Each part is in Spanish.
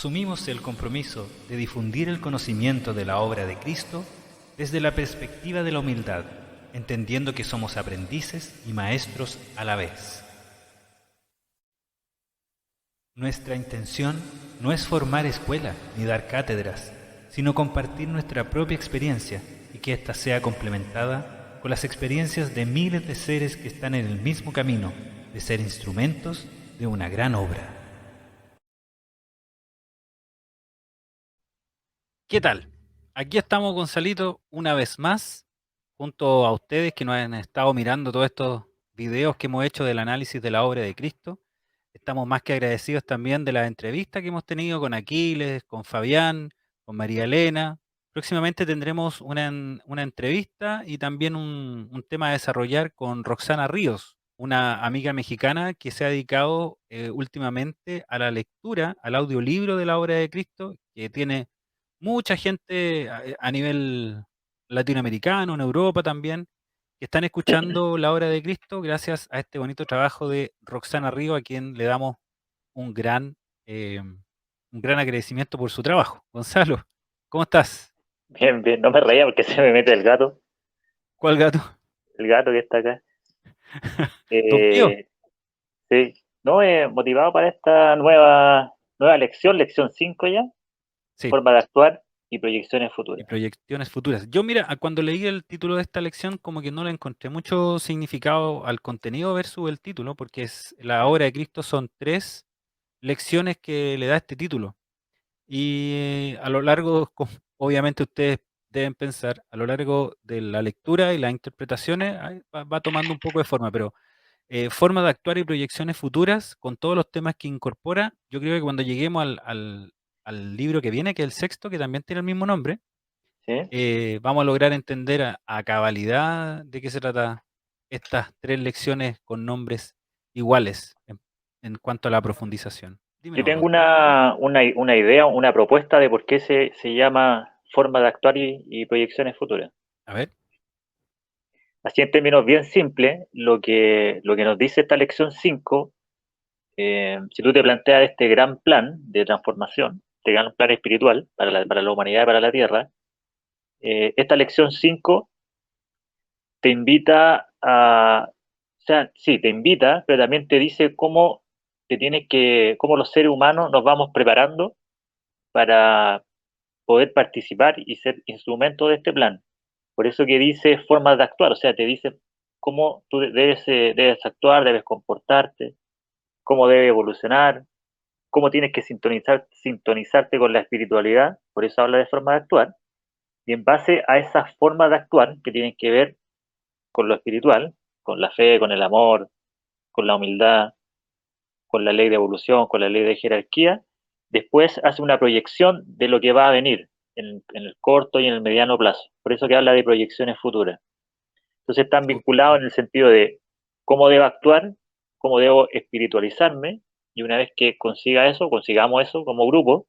Asumimos el compromiso de difundir el conocimiento de la obra de Cristo desde la perspectiva de la humildad, entendiendo que somos aprendices y maestros a la vez. Nuestra intención no es formar escuela ni dar cátedras, sino compartir nuestra propia experiencia y que ésta sea complementada con las experiencias de miles de seres que están en el mismo camino de ser instrumentos de una gran obra. ¿Qué tal? Aquí estamos, Gonzalito, una vez más, junto a ustedes que nos han estado mirando todos estos videos que hemos hecho del análisis de la obra de Cristo. Estamos más que agradecidos también de la entrevista que hemos tenido con Aquiles, con Fabián, con María Elena. Próximamente tendremos una entrevista y también un tema a desarrollar con Roxana Ríos, una amiga mexicana que se ha dedicado últimamente a la lectura, al audiolibro de la obra de Cristo, que tiene mucha gente a nivel latinoamericano, en Europa también, que están escuchando la obra de Cristo gracias a este bonito trabajo de Roxana Río, a quien le damos un gran, eh, un gran agradecimiento por su trabajo. Gonzalo, ¿cómo estás? Bien, bien, no me reía porque se me mete ¿Cuál gato? el gato que está acá. ¿Don Pío? Eh, sí, no, motivado para esta nueva lección, lección 5 ya, Sí, forma de actuar y proyecciones y futuras. proyecciones futuras. Yo, mira, cuando leí el título de esta lección, como que no le encontré mucho significado al contenido versus el título, porque es la obra de Cristo son 3 lecciones que le da este título. Y a lo largo, obviamente ustedes deben pensar, a lo largo de la lectura y las interpretaciones, ahí va tomando un poco de forma, pero forma de actuar y proyecciones futuras con todos los temas que incorpora, yo creo que cuando lleguemos al libro que viene, que es el sexto, que también tiene el mismo nombre, ¿Sí? vamos a lograr entender a cabalidad de qué se trata estas 3 lecciones con nombres iguales en cuanto a la profundización. Dime, Yo no, tengo don. una idea, una propuesta de por qué se llama forma de actuar y proyecciones futuras. A ver. Así en términos bien simples, lo que nos dice esta lección 5, si tú te planteas este gran plan de transformación, este gran plan espiritual para la humanidad y para la Tierra, esta lección 5 te invita o sea, sí, te invita, pero también te dice cómo los seres humanos nos vamos preparando para poder participar y ser instrumento de este plan. Por eso que dice formas de actuar, o sea, te dice cómo tú debes actuar, debes comportarte, cómo debes evolucionar, cómo tienes que sintonizarte con la espiritualidad, por eso habla de formas de actuar, y en base a esas formas de actuar que tienen que ver con lo espiritual, con la fe, con el amor, con la humildad, con la ley de evolución, con la ley de jerarquía, después hace una proyección de lo que va a venir en el corto y en el mediano plazo. Por eso que habla de proyecciones futuras. Entonces están Ok. vinculados en el sentido de cómo debo actuar, cómo debo espiritualizarme, y una vez que consigamos eso como grupo,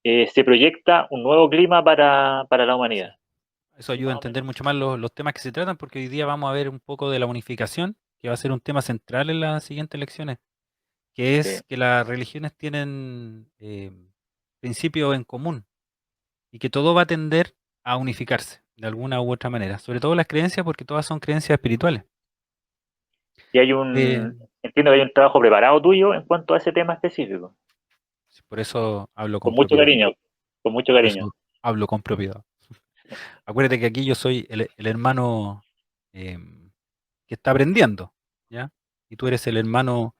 se proyecta un nuevo clima para la Sí. humanidad. Eso ayuda a Más o entender menos. mucho más los temas que se tratan, porque hoy día vamos a ver un poco de la unificación, que va a ser un tema central en las siguientes lecciones, que Sí. es que las religiones tienen principios en común y que todo va a tender a unificarse de alguna u otra manera, sobre todo las creencias, porque todas son creencias espirituales. Y Eh, entiendo que hay un trabajo preparado tuyo en cuanto a ese tema específico. sí, por eso hablo con Con mucho propiedad, cariño, con mucho por cariño. eso hablo con propiedad. Acuérdate que aquí yo soy el hermano que está aprendiendo, ¿ya? Y tú eres el hermano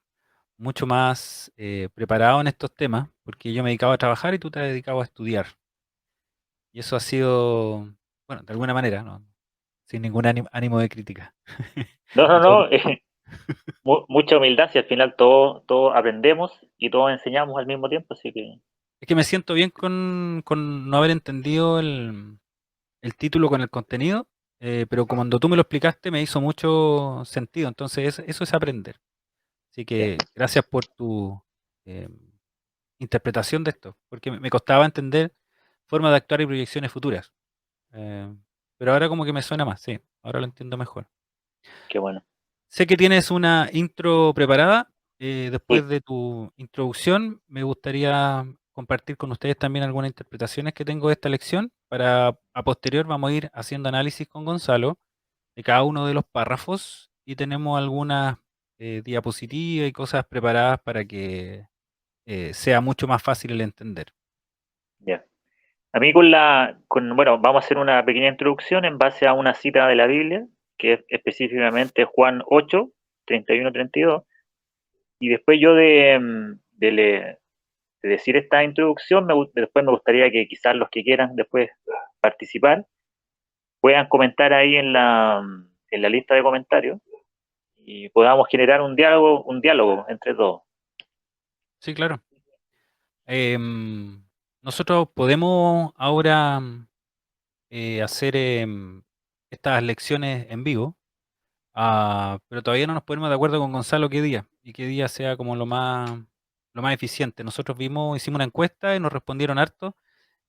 mucho más preparado en estos temas, porque yo me dedicaba a trabajar y tú te has dedicado a estudiar. Y eso ha sido, bueno, de alguna manera, ¿no? Sin ningún ánimo de crítica. No, no, De todo- no, mucha humildad, si al final todos aprendemos y todos enseñamos al mismo tiempo, así que Es que me siento bien con no haber entendido el título con el contenido, pero cuando tú me lo explicaste me hizo mucho sentido. Entonces, eso es aprender. Así bien. que gracias por tu eh, interpretación de esto, porque me costaba entender formas de actuar y proyecciones futuras. Eh, pero ahora como que me suena más, sí, ahora lo entiendo mejor. Qué bueno. Sé que tienes una intro preparada. Después Sí, de tu introducción, me gustaría compartir con ustedes también algunas interpretaciones que tengo de esta lección. Para a posterior vamos a ir haciendo análisis con Gonzalo de cada uno de los párrafos y tenemos algunas diapositivas y cosas preparadas para que sea mucho más fácil el entender. Ya. A mí bueno, vamos a hacer una pequeña introducción en base a una cita de la Biblia, que es específicamente Juan 8, 31, 32, y después yo de decir esta introducción, después me gustaría que quizás los que quieran después participar puedan comentar ahí en la lista de comentarios y podamos generar un diálogo entre todos. Sí, claro. Em, Nosotros podemos ahora hacer estas lecciones en vivo. Pero todavía no nos ponemos de acuerdo con Gonzalo qué día sea como lo más eficiente. Nosotros hicimos una encuesta y nos respondieron harto,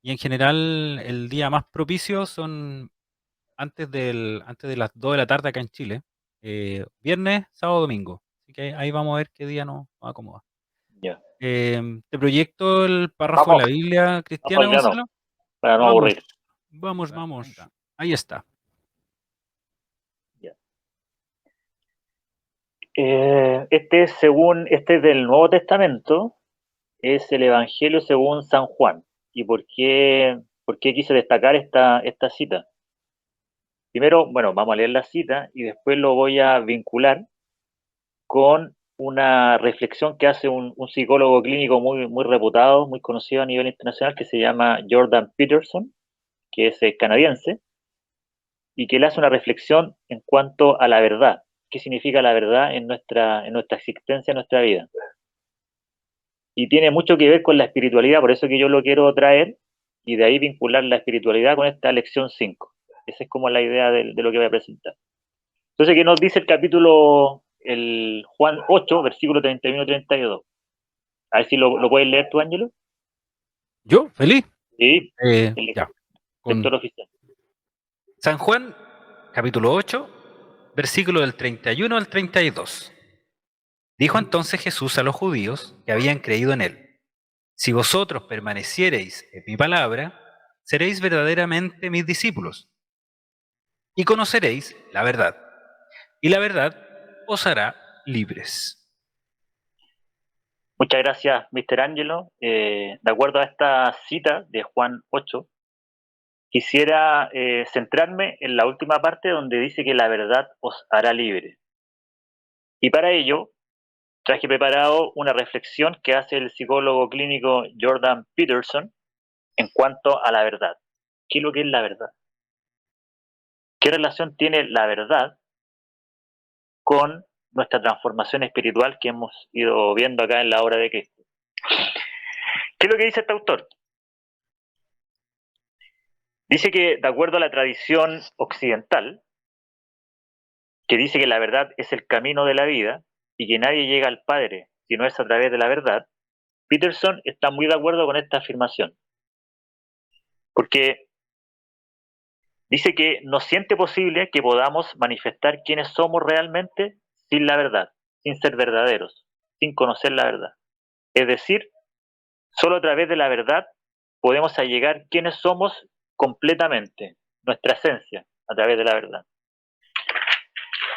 y en general el día más propicio son antes de las 2 de la tarde acá en Chile, viernes, sábado, domingo. Así que ahí vamos a ver qué día nos acomoda. Ya. ¿Te proyecto el párrafo de Vamos, la Biblia vamos cristiana, al grano, Gonzalo? para no Vamos, aburrir. vamos. Ahí está. Ya. Este es del Nuevo Testamento, es el Evangelio según San Juan. ¿Y por qué quise destacar esta cita? Primero, bueno, vamos a leer la cita y después lo voy a vincular con una reflexión que hace un psicólogo clínico muy reputado, muy conocido a nivel internacional, que se llama Jordan Peterson, que es canadiense, y que él hace una reflexión en cuanto a la verdad. ¿Qué significa la verdad en nuestra existencia, en nuestra vida? Y tiene mucho que ver con la espiritualidad, por eso que yo lo quiero traer y de ahí vincular la espiritualidad con esta lección 5. Esa es como la idea de lo que voy a presentar. Entonces, ¿qué nos dice el capítulo, el Juan 8, versículo 31-32? A ver si lo puedes leer tú, Ángelo. ¿Yo? ¿Feliz? Sí, el Ya. lector Con oficial. San Juan, capítulo 8, versículo del 31 al 32. Dijo entonces Jesús a los judíos que habían creído en él: Si vosotros permaneciereis en mi palabra, seréis verdaderamente mis discípulos, y conoceréis la verdad, y la verdad os hará libres. Muchas gracias, Mr. Ángelo. De acuerdo a esta cita de Juan 8, quisiera centrarme en la última parte donde dice que la verdad os hará libre. Y para ello traje preparado una reflexión que hace el psicólogo clínico Jordan Peterson en cuanto a la verdad. ¿Qué es lo que es la verdad? ¿Qué relación tiene la verdad con nuestra transformación espiritual que hemos ido viendo acá en la obra de Cristo? ¿Qué es lo que dice este autor? Dice que, de acuerdo a la tradición occidental, que dice que la verdad es el camino de la vida y que nadie llega al Padre si no es a través de la verdad, Peterson está muy de acuerdo con esta afirmación, porque dice que no siente posible que podamos manifestar quiénes somos realmente sin la verdad, sin ser verdaderos, sin conocer la verdad. Es decir, solo a través de la verdad podemos allegar quiénes somos completamente, nuestra esencia, a través de la verdad.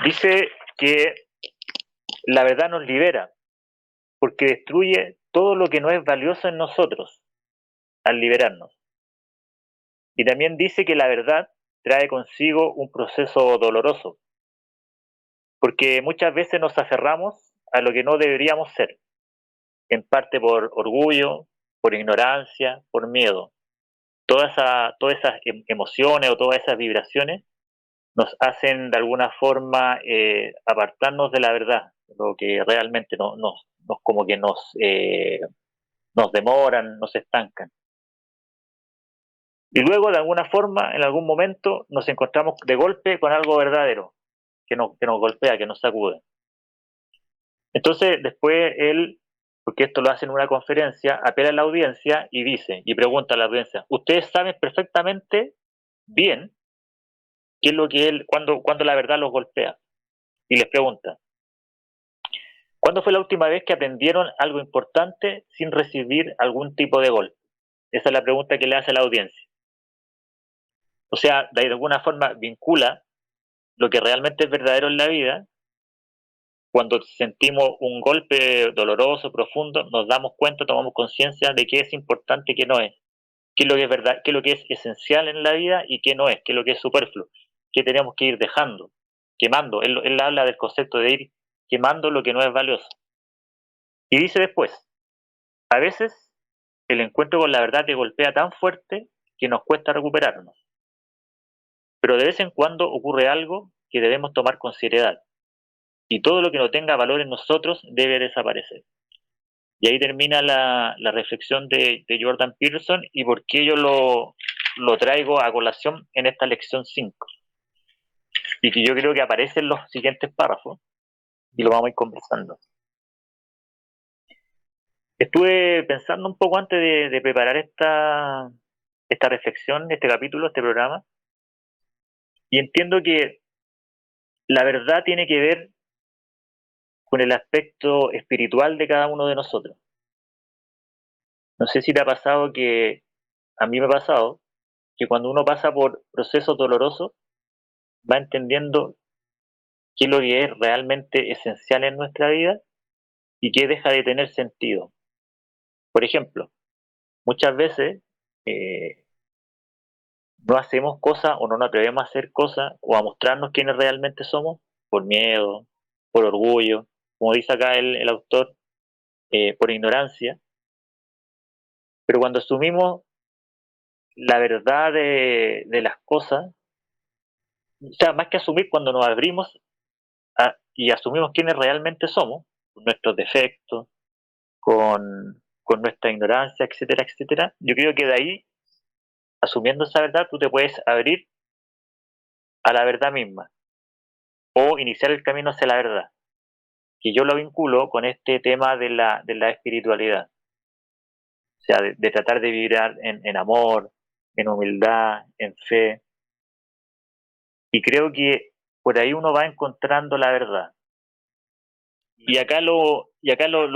Dice que la verdad nos libera porque destruye todo lo que no es valioso en nosotros al liberarnos. Y también dice que la verdad trae consigo un proceso doloroso, porque muchas veces nos aferramos a lo que no deberíamos ser, en parte por orgullo, por ignorancia, por miedo. Todas esas emociones o todas esas vibraciones nos hacen de alguna forma apartarnos de la verdad, lo que realmente como que nos demoran, nos estancan. Y luego, de alguna forma, en algún momento, nos encontramos de golpe con algo verdadero que nos golpea, que nos sacude. Entonces, después él, porque esto lo hace en una conferencia, apela a la audiencia y dice, y pregunta a la audiencia: ustedes saben perfectamente bien qué es lo que cuando la verdad los golpea. Y les pregunta, ¿Cuándo fue la última vez que aprendieron algo importante sin recibir algún tipo de golpe? Esa es la pregunta que le hace a la audiencia. O sea, de alguna forma vincula lo que realmente es verdadero en la vida. Cuando sentimos un golpe doloroso, profundo, nos damos cuenta, tomamos conciencia de qué es importante y qué no es. Qué es lo que es verdad, qué es lo que es esencial en la vida y qué no es, qué es lo que es superfluo, qué tenemos que ir dejando, quemando. Él habla del concepto de ir quemando lo que no es valioso. Y dice después, a veces el encuentro con la verdad te golpea tan fuerte que nos cuesta recuperarnos. Pero de vez en cuando ocurre algo que debemos tomar con seriedad. Y todo lo que no tenga valor en nosotros debe desaparecer. Y ahí termina la reflexión de Jordan Peterson y por qué yo lo traigo a colación en esta lección 5. Y que yo creo que aparece en los siguientes párrafos y lo vamos a ir conversando. Estuve pensando un poco antes de preparar esta reflexión, este capítulo, este programa, y entiendo que la verdad tiene que ver con el aspecto espiritual de cada uno de nosotros. No sé si te ha pasado que, a mí me ha pasado, que cuando uno pasa por procesos dolorosos, va entendiendo qué es lo que es realmente esencial en nuestra vida y qué deja de tener sentido. Por ejemplo, muchas veces eh, no hacemos cosas o no nos atrevemos a hacer cosas o a mostrarnos quiénes realmente somos por miedo, por orgullo, como dice acá el autor, por ignorancia. Pero cuando asumimos la verdad de las cosas, o sea, más que asumir, cuando nos abrimos y asumimos quiénes realmente somos, con nuestros defectos, con nuestra ignorancia, etcétera, etcétera, yo creo que de ahí, asumiendo esa verdad, tú te puedes abrir a la verdad misma o iniciar el camino hacia la verdad, que yo lo vinculo con este tema de la espiritualidad, o sea, de tratar de vivir en amor, en humildad, en fe, y creo que por ahí uno va encontrando la verdad. Y acá lo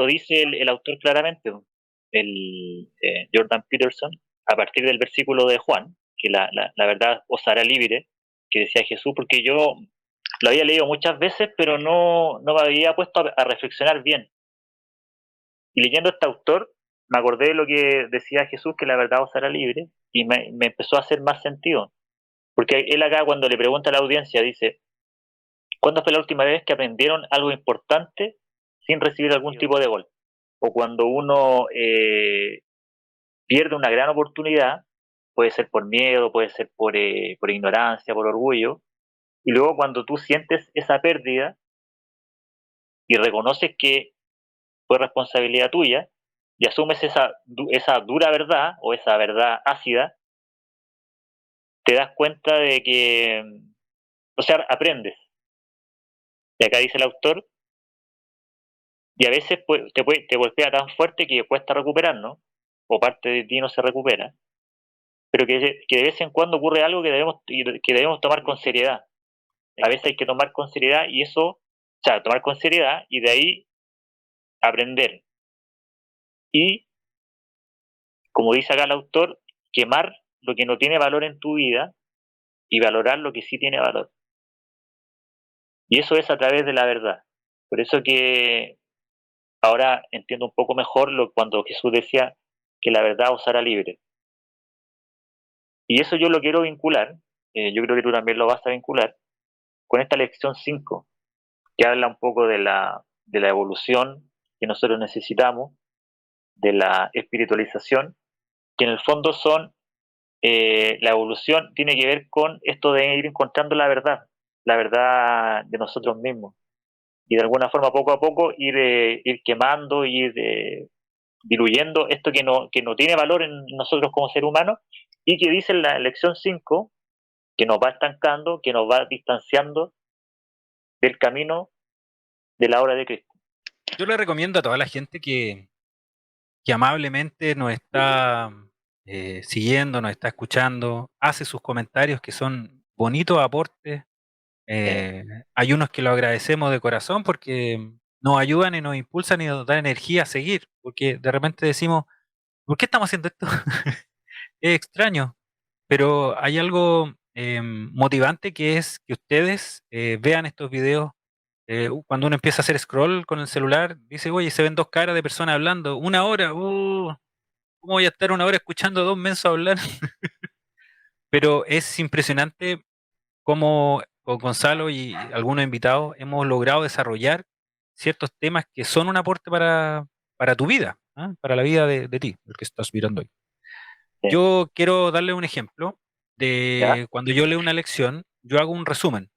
dice el autor claramente, Jordan Peterson, a partir del versículo de Juan, que la verdad os hará libre, que decía Jesús, porque yo lo había leído muchas veces, pero no me había puesto a reflexionar bien. Y leyendo a este autor, me acordé de lo que decía Jesús, que la verdad os hará libre, y me empezó a hacer más sentido. Porque él acá, cuando le pregunta a la audiencia, dice, ¿cuándo fue la última vez que aprendieron algo importante sin recibir algún tipo de golpe? O cuando uno pierde una gran oportunidad, puede ser por miedo, puede ser por ignorancia, por orgullo, y luego cuando tú sientes esa pérdida y reconoces que fue responsabilidad tuya y asumes esa dura verdad o esa verdad ácida, te das cuenta de que, o sea, aprendes. Y acá dice el autor, y a veces te golpea tan fuerte que cuesta recuperar, ¿no? O parte de ti no se recupera, pero que de vez en cuando ocurre algo que debemos tomar con seriedad. A veces hay que tomar con seriedad y eso, o sea, tomar con seriedad y de ahí aprender. Y, como dice acá el autor, quemar lo que no tiene valor en tu vida y valorar lo que sí tiene valor. Y eso es a través de la verdad. Por eso que ahora entiendo un poco mejor cuando Jesús decía que la verdad os hará libre. Y eso yo lo quiero vincular, yo creo que tú también lo vas a vincular, con esta lección 5 que habla un poco de la evolución que nosotros necesitamos, de la espiritualización, que en el fondo la evolución tiene que ver con esto de ir encontrando la verdad de nosotros mismos. Y de alguna forma, poco a poco, ir quemando, diluyendo esto que no tiene valor en nosotros como ser humanos y que dice en la lección 5 que nos va estancando, que nos va distanciando del camino de la obra de Cristo. Yo le recomiendo a toda la gente que amablemente nos está siguiendo, nos está escuchando, hace sus comentarios que son bonitos aportes. Eh, Hay unos que lo agradecemos de corazón porque nos ayudan y nos impulsan y nos dan energía a seguir, porque de repente decimos, ¿por qué estamos haciendo esto? Es extraño, pero hay algo motivante que es que ustedes vean estos videos. Cuando uno empieza a hacer scroll con el celular, dice, oye, se ven dos caras de personas hablando, una hora, ¿cómo voy a estar una hora escuchando a dos mensos hablar? Pero es impresionante cómo con Gonzalo y algunos invitados hemos logrado desarrollar ciertos temas que son un aporte para tu vida, ¿ah? Para la vida de ti, el que estás mirando hoy. Sí, Yo quiero darle un ejemplo ¿ya? de cuando yo leo una lección, yo hago un resumen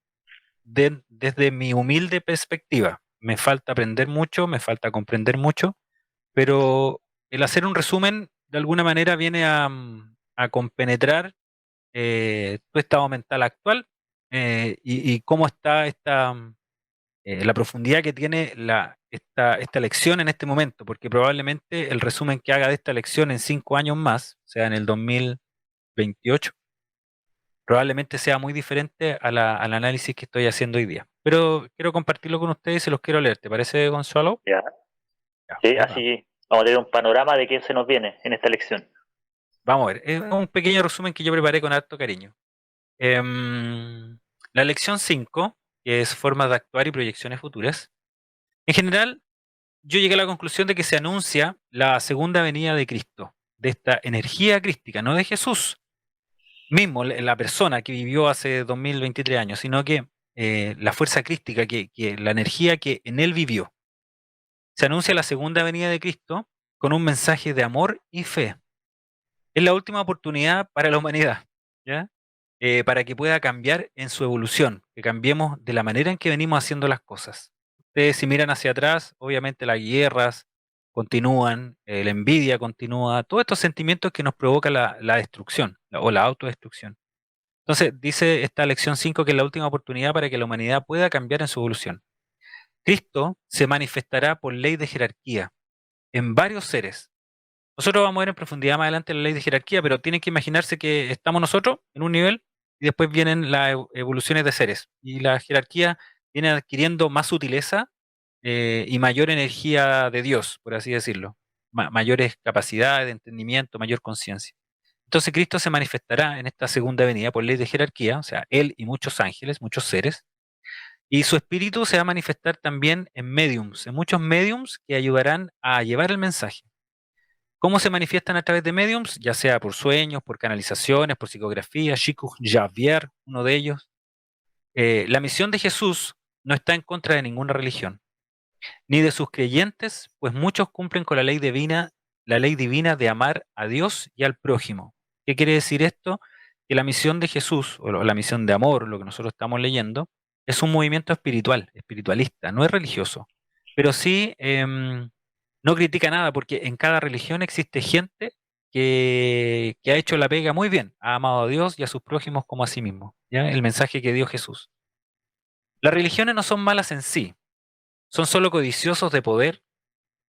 desde mi humilde perspectiva. Me falta aprender mucho, me falta comprender mucho, pero el hacer un resumen de alguna manera viene a compenetrar tu estado mental actual y cómo está la profundidad que tiene esta lección en este momento, porque probablemente el resumen que haga de esta lección en 5 años más, o sea, en el 2028, probablemente sea muy diferente al análisis que estoy haciendo hoy día. Pero quiero compartirlo con ustedes y se los quiero leer. ¿Te parece, Gonzalo? ¿Ya? Ya, Sí, ahí va. así vamos a tener un panorama de qué se nos viene en esta lección. Vamos a ver. Es un pequeño resumen que yo preparé con harto cariño. La lección 5, que es formas de actuar y proyecciones futuras. En general, yo llegué a la conclusión de que se anuncia la segunda venida de Cristo, de esta energía crística, no de Jesús mismo, la persona que vivió hace 2023 años, sino que la fuerza crística, la energía que en él vivió. Se anuncia la segunda venida de Cristo con un mensaje de amor y fe. Es la última oportunidad para la humanidad, ¿ya? Para que pueda cambiar en su evolución, que cambiemos de la manera en que venimos haciendo las cosas. Ustedes si miran hacia atrás, obviamente las guerras continúan, la envidia continúa, todos estos sentimientos que nos provoca la destrucción o la autodestrucción. Entonces, dice esta lección 5 que es la última oportunidad para que la humanidad pueda cambiar en su evolución. Cristo se manifestará por ley de jerarquía en varios seres. Nosotros vamos a ver en profundidad más adelante la ley de jerarquía, pero tienen que imaginarse que estamos nosotros en un nivel y después vienen las evoluciones de seres. Y la jerarquía viene adquiriendo más sutileza y mayor energía de Dios, por así decirlo. Mayores capacidades de entendimiento, mayor conciencia. Entonces Cristo se manifestará en esta segunda venida por ley de jerarquía, o sea, Él y muchos ángeles, muchos seres, y su espíritu se va a manifestar también en mediums, en muchos mediums que ayudarán a llevar el mensaje. ¿Cómo se manifiestan a través de mediums? Ya sea por sueños, por canalizaciones, por psicografía, Chico Javier, uno de ellos. La misión de Jesús no está en contra de ninguna religión, ni de sus creyentes, pues muchos cumplen con la ley divina de amar a Dios y al prójimo. ¿Qué quiere decir esto? Que la misión de Jesús, o la misión de amor, lo que nosotros estamos leyendo, es un movimiento espiritual, espiritualista, no es religioso, pero sí no critica nada, porque en cada religión existe gente que ha hecho la pega muy bien, ha amado a Dios y a sus prójimos como a sí mismo, ¿ya? El mensaje que dio Jesús. Las religiones no son malas en sí, son solo codiciosos de poder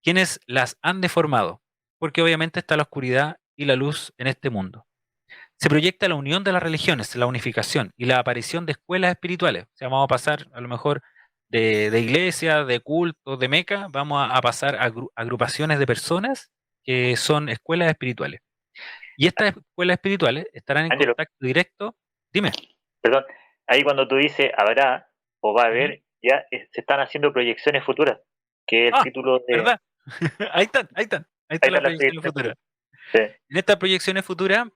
quienes las han deformado, porque obviamente está la oscuridad y la luz en este mundo. Se proyecta la unión de las religiones, la unificación y la aparición de escuelas espirituales. O sea, vamos a pasar a lo mejor de iglesia, de culto, de Meca, vamos a pasar a agrupaciones de personas que son escuelas espirituales. Y estas escuelas espirituales estarán en Ángelo, contacto directo. Dime. perdón, ahí cuando tú dices habrá o va a Ujú. haber, ya se están haciendo proyecciones futuras, que es el Ah, título de... ¿verdad? Ahí están, ahí están. Ahí Ahí están las están las proyecciones proyecciones futuras. futuras. Sí, En estas proyecciones futuras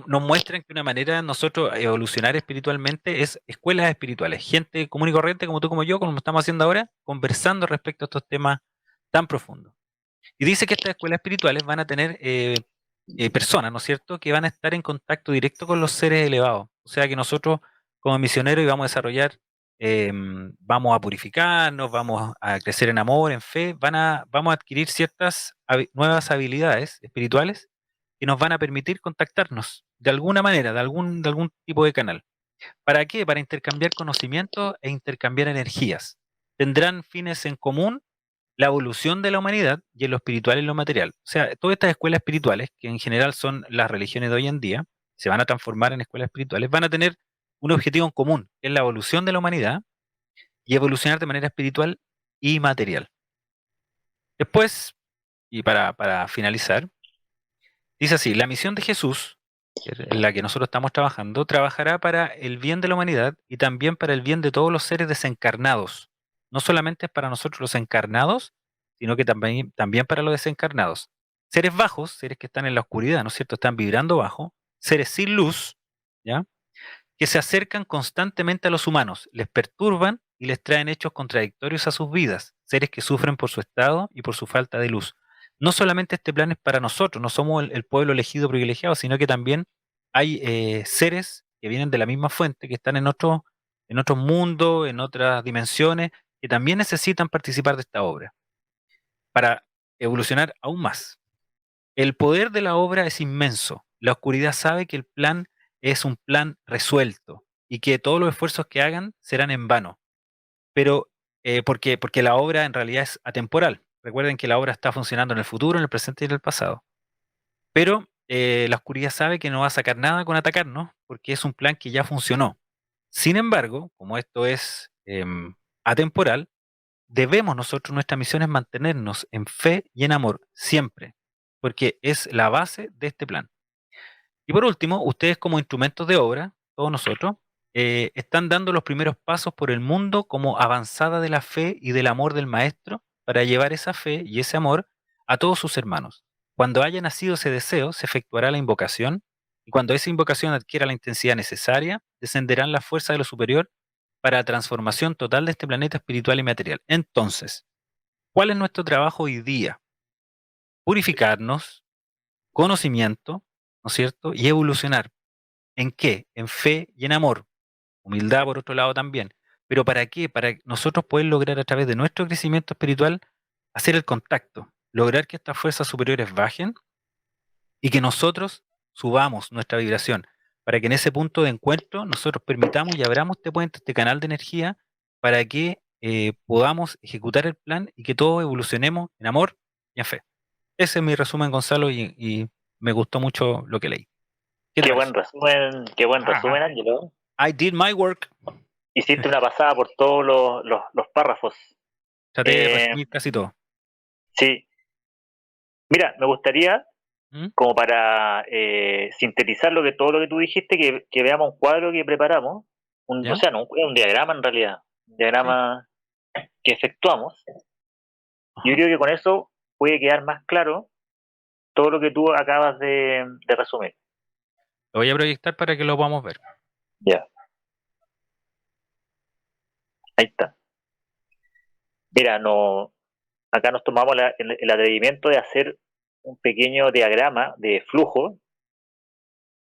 nos muestran que una manera de nosotros evolucionar espiritualmente es escuelas espirituales, gente común y corriente como tú como yo, como estamos haciendo ahora, conversando respecto a estos temas tan profundos. Y dice que estas escuelas espirituales van a tener personas, ¿no es cierto?, que van a estar en contacto directo con los seres elevados. O sea que nosotros como misioneros íbamos a desarrollar, vamos a purificarnos, vamos a crecer en amor, en fe, vamos a adquirir ciertas nuevas habilidades espirituales que nos van a permitir contactarnos de alguna manera, de algún tipo de canal. ¿Para qué? Para intercambiar conocimientos e intercambiar energías. Tendrán fines en común la evolución de la humanidad y en lo espiritual y en lo material. O sea, todas estas escuelas espirituales, que en general son las religiones de hoy en día, se van a transformar en escuelas espirituales, van a tener un objetivo en común, que es la evolución de la humanidad y evolucionar de manera espiritual y material. Después, y para finalizar, dice así, la misión de Jesús, que es en la que nosotros estamos trabajando, trabajará para el bien de la humanidad y también para el bien de todos los seres desencarnados. No solamente es para nosotros los encarnados, sino que también para los desencarnados. Seres bajos, seres que están en la oscuridad, ¿no es cierto? Están vibrando bajo. Seres sin luz, ¿ya? Que se acercan constantemente a los humanos, les perturban y les traen hechos contradictorios a sus vidas, seres que sufren por su estado y por su falta de luz. No solamente este plan es para nosotros, no somos el pueblo elegido privilegiado, sino que también hay seres que vienen de la misma fuente, que están en otros mundos, en otras dimensiones, que también necesitan participar de esta obra para evolucionar aún más. El poder de la obra es inmenso. La oscuridad sabe que el plan es un plan resuelto y que todos los esfuerzos que hagan serán en vano. Pero porque la obra en realidad es atemporal. Recuerden que la obra está funcionando en el futuro, en el presente y en el pasado. Pero la oscuridad sabe que no va a sacar nada con atacarnos porque es un plan que ya funcionó. Sin embargo, como esto es atemporal, debemos nosotros, nuestra misión es mantenernos en fe y en amor siempre, porque es la base de este plan. Y por último, ustedes como instrumentos de obra, todos nosotros, están dando los primeros pasos por el mundo como avanzada de la fe y del amor del Maestro para llevar esa fe y ese amor a todos sus hermanos. Cuando haya nacido ese deseo, se efectuará la invocación, y cuando esa invocación adquiera la intensidad necesaria, descenderán las fuerzas de lo superior para la transformación total de este planeta espiritual y material. Entonces, ¿cuál es nuestro trabajo hoy día? Purificarnos, conocimiento, ¿no es cierto? Y evolucionar. ¿En qué? En fe y en amor. Humildad por otro lado también. ¿Pero para qué? Para nosotros poder lograr a través de nuestro crecimiento espiritual hacer el contacto, lograr que estas fuerzas superiores bajen y que nosotros subamos nuestra vibración, para que en ese punto de encuentro nosotros permitamos y abramos este puente, este canal de energía, para que podamos ejecutar el plan y que todos evolucionemos en amor y en fe. Ese es mi resumen, Gonzalo, y me gustó mucho lo que leí. ¿Qué te parece? Qué buen resumen, Ajá. Ángelo. I did my work. Hiciste una pasada por todos los párrafos. Traté de Eh, resumir casi todo. sí, mira, me gustaría, ¿Mm? como para sintetizar todo lo que tú dijiste, que veamos un cuadro que preparamos, o ¿Ya? sea, no, un diagrama en realidad, un Sí. diagrama que efectuamos. Yo Ajá. creo que con eso puede quedar más claro todo lo que tú acabas de resumir. Lo voy a proyectar para que lo podamos ver. Ya, ahí está. Mira, no, acá nos tomamos el atrevimiento de hacer un pequeño diagrama de flujo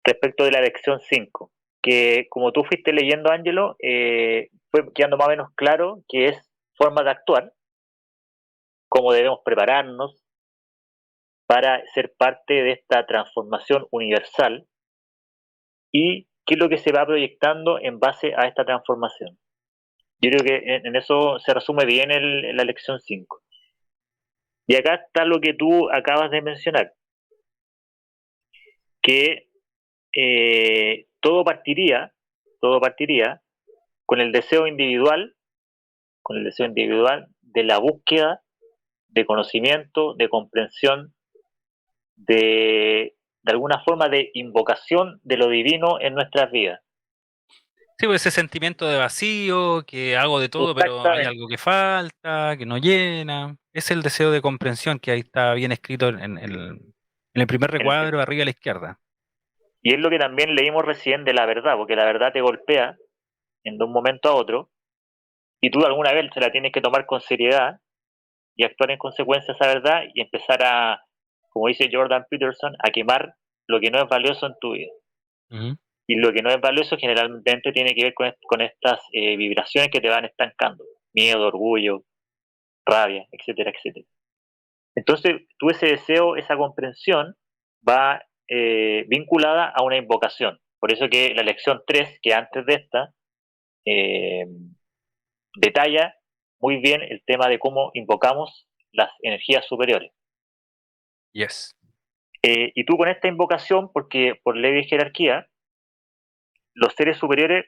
respecto de la lección 5 que como tú fuiste leyendo, Ángelo, fue quedando más o menos claro que es forma de actuar, cómo debemos prepararnos para ser parte de esta transformación universal y qué es lo que se va proyectando en base a esta transformación. Yo creo que en eso se resume bien la lección 5. Y acá está lo que tú acabas de mencionar, que todo partiría con el deseo individual, con el deseo individual de la búsqueda de conocimiento, de comprensión, de alguna forma de invocación de lo divino en nuestras vidas. Sí, pues ese sentimiento de vacío, que hago de todo, pero hay Exactamente. algo que falta, que no llena. Es el deseo de comprensión que ahí está bien escrito en el primer recuadro, arriba a la izquierda. Y es lo que también leímos recién de la verdad, porque la verdad te golpea de un momento a otro y tú alguna vez se la tienes que tomar con seriedad y actuar en consecuencia de esa verdad y empezar a, como dice Jordan Peterson, a quemar lo que no es valioso en tu vida. Ujú. Y lo que no es valioso generalmente tiene que ver con estas vibraciones que te van estancando. Miedo, orgullo, rabia, etcétera, etcétera. Entonces, tú ese deseo, esa comprensión, va vinculada a una invocación. Por eso que la lección 3 que antes de esta, eh, detalla muy bien el tema de cómo invocamos las energías superiores. Yes. Y tú con esta invocación, porque por ley de jerarquía, los seres superiores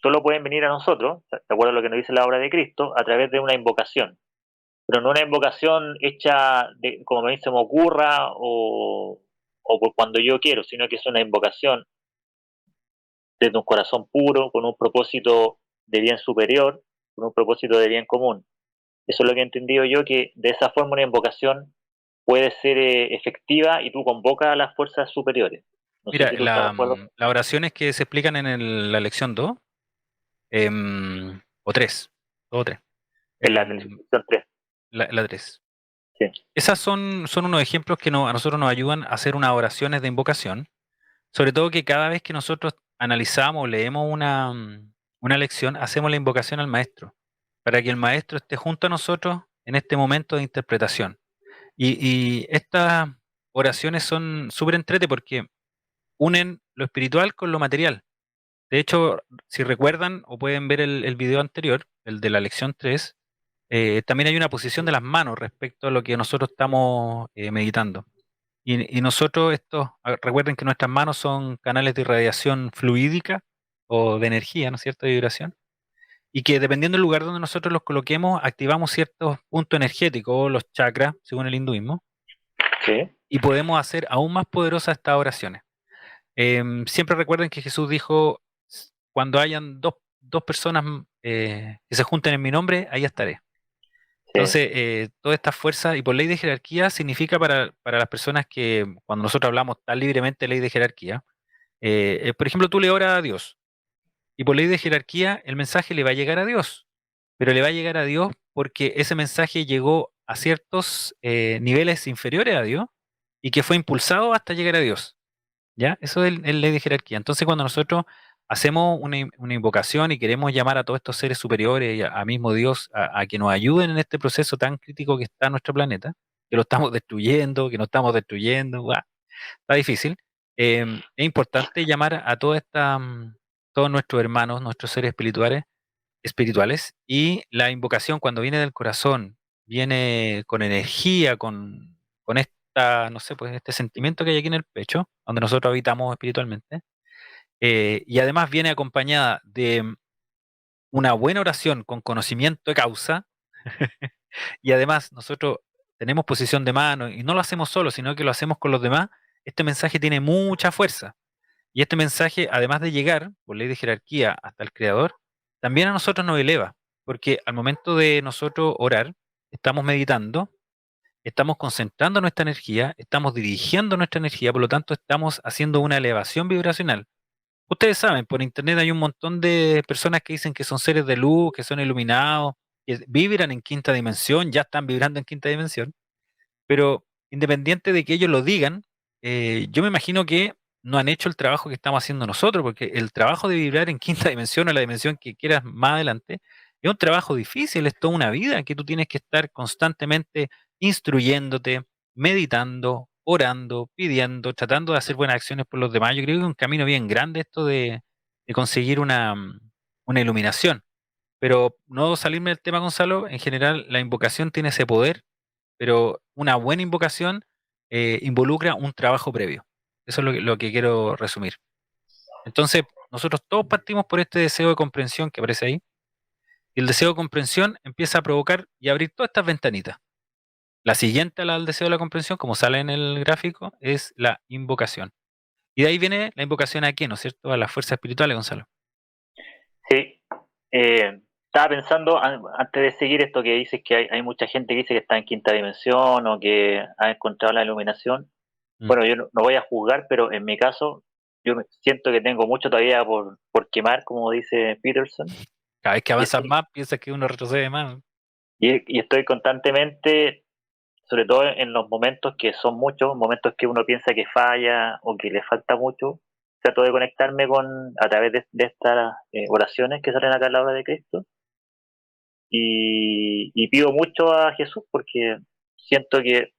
solo pueden venir a nosotros, de acuerdo a lo que nos dice la obra de Cristo, a través de una invocación. Pero no una invocación hecha como me dice me ocurra o por cuando yo quiero, sino que es una invocación desde un corazón puro, con un propósito de bien superior, con un propósito de bien común. Eso es lo que he entendido yo, que de esa forma una invocación puede ser efectiva y tú convocas a las fuerzas superiores. No sé Mira, si tú estás de acuerdo. las oraciones que se explican en la lección 2, o 3, 2 o 3, En la lección 3. la 3. Sí, Esas son unos ejemplos que a nosotros nos ayudan a hacer unas oraciones de invocación, sobre todo que cada vez que nosotros analizamos o leemos una lección, hacemos la invocación al maestro, para que el maestro esté junto a nosotros en este momento de interpretación. Y estas oraciones son súper entrete porque unen lo espiritual con lo material. De hecho, si recuerdan o pueden ver el video anterior, el de la lección 3, también hay una posición de las manos respecto a lo que nosotros estamos meditando. Y nosotros, recuerden que nuestras manos son canales de irradiación fluídica o de energía, ¿no es cierto?, de vibración, y que dependiendo del lugar donde nosotros los coloquemos, activamos ciertos puntos energéticos, los chakras, según el hinduismo, sí, y podemos hacer aún más poderosas estas oraciones. Siempre recuerden que Jesús dijo, cuando hayan dos personas que se junten en mi nombre, ahí estaré. sí, Entonces, todas estas fuerzas, y por ley de jerarquía, significa para las personas que cuando nosotros hablamos tan libremente de ley de jerarquía, por ejemplo, tú le oras a Dios, y por ley de jerarquía el mensaje le va a llegar a Dios, pero le va a llegar a Dios porque ese mensaje llegó a ciertos niveles inferiores a Dios y que fue impulsado hasta llegar a Dios. ¿Ya? Eso es el ley de jerarquía. Entonces, cuando nosotros hacemos una invocación y queremos llamar a todos estos seres superiores y a mismo Dios a que nos ayuden en este proceso tan crítico que está nuestro planeta, que lo estamos destruyendo, que no estamos destruyendo, ¡guau! Está difícil. Es importante llamar a todos nuestros hermanos, nuestros seres espirituales, y la invocación cuando viene del corazón, viene con energía, con no sé, pues este sentimiento que hay aquí en el pecho, donde nosotros habitamos espiritualmente, y además viene acompañada de una buena oración con conocimiento de causa, y además nosotros tenemos posición de mano y no lo hacemos solo, sino que lo hacemos con los demás. Este mensaje tiene mucha fuerza. Y este mensaje, además de llegar, por ley de jerarquía, hasta el Creador, también a nosotros nos eleva, porque al momento de nosotros orar, estamos meditando, estamos concentrando nuestra energía, estamos dirigiendo nuestra energía, por lo tanto estamos haciendo una elevación vibracional. Ustedes saben, por internet hay un montón de personas que dicen que son seres de luz, que son iluminados, que vibran en quinta dimensión, ya están vibrando en quinta dimensión, pero independiente de que ellos lo digan, yo me imagino que no han hecho el trabajo que estamos haciendo nosotros, porque el trabajo de vibrar en quinta dimensión o la dimensión que quieras más adelante es un trabajo difícil, es toda una vida que tú tienes que estar constantemente instruyéndote, meditando, orando, pidiendo, tratando de hacer buenas acciones por los demás. Yo creo que es un camino bien grande esto de conseguir una iluminación. Pero no salirme del tema, Gonzalo, en general la invocación tiene ese poder, pero una buena invocación involucra un trabajo previo. Eso es lo que quiero resumir. Entonces, nosotros todos partimos por este deseo de comprensión que aparece ahí, y el deseo de comprensión empieza a provocar y abrir todas estas ventanitas. La siguiente al deseo de la comprensión, como sale en el gráfico, es la invocación. Y de ahí viene la invocación a qué, ¿no es cierto? A las fuerzas espirituales, Gonzalo. sí. Estaba pensando, antes de seguir esto que dices que hay mucha gente que dice que está en quinta dimensión o que ha encontrado la iluminación. Mm. Bueno, yo no voy a juzgar, pero en mi caso, siento que tengo mucho todavía por quemar, como dice Peterson, Cada vez que y avanzas estoy, más, piensas que uno retrocede más. y estoy constantemente, sobre todo en los momentos que son muchos, momentos que uno piensa que falla o que le falta mucho, trato de conectarme a través de estas oraciones que salen acá en la obra de Cristo, y pido mucho a Jesús porque siento que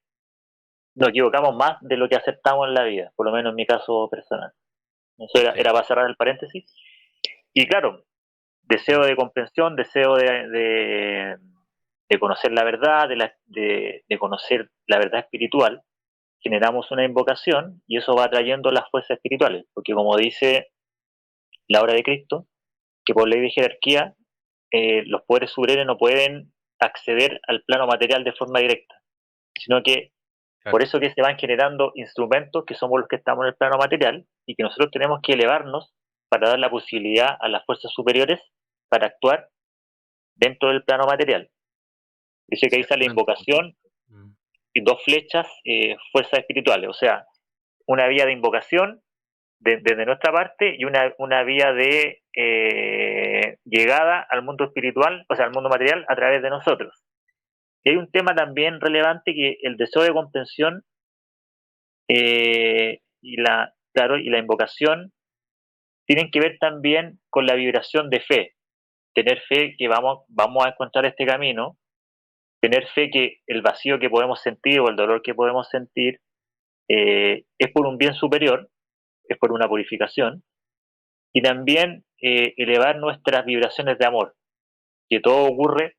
nos equivocamos más de lo que aceptamos en la vida, por lo menos en mi caso personal. Eso era Sí. para cerrar el paréntesis. Y claro, deseo Mm. de comprensión, deseo de conocer la verdad, de conocer la verdad espiritual, generamos una invocación y eso va atrayendo las fuerzas espirituales, porque como dice la obra de Cristo, que por ley de jerarquía los poderes superiores no pueden acceder al plano material de forma directa, sino que por eso que se van generando instrumentos que somos los que estamos en el plano material y que nosotros tenemos que elevarnos para dar la posibilidad a las fuerzas superiores para actuar dentro del plano material. Dice que ahí sale invocación y 2 flechas, fuerzas espirituales, o sea, una vía de invocación desde nuestra parte y una vía de llegada al mundo espiritual, o sea, al mundo material a través de nosotros. Y hay un tema también relevante, que el deseo de comprensión y la invocación tienen que ver también con la vibración de fe. Tener fe que vamos a encontrar este camino, tener fe que el vacío que podemos sentir o el dolor que podemos sentir es por un bien superior, es por una purificación, y también elevar nuestras vibraciones de amor, que todo ocurre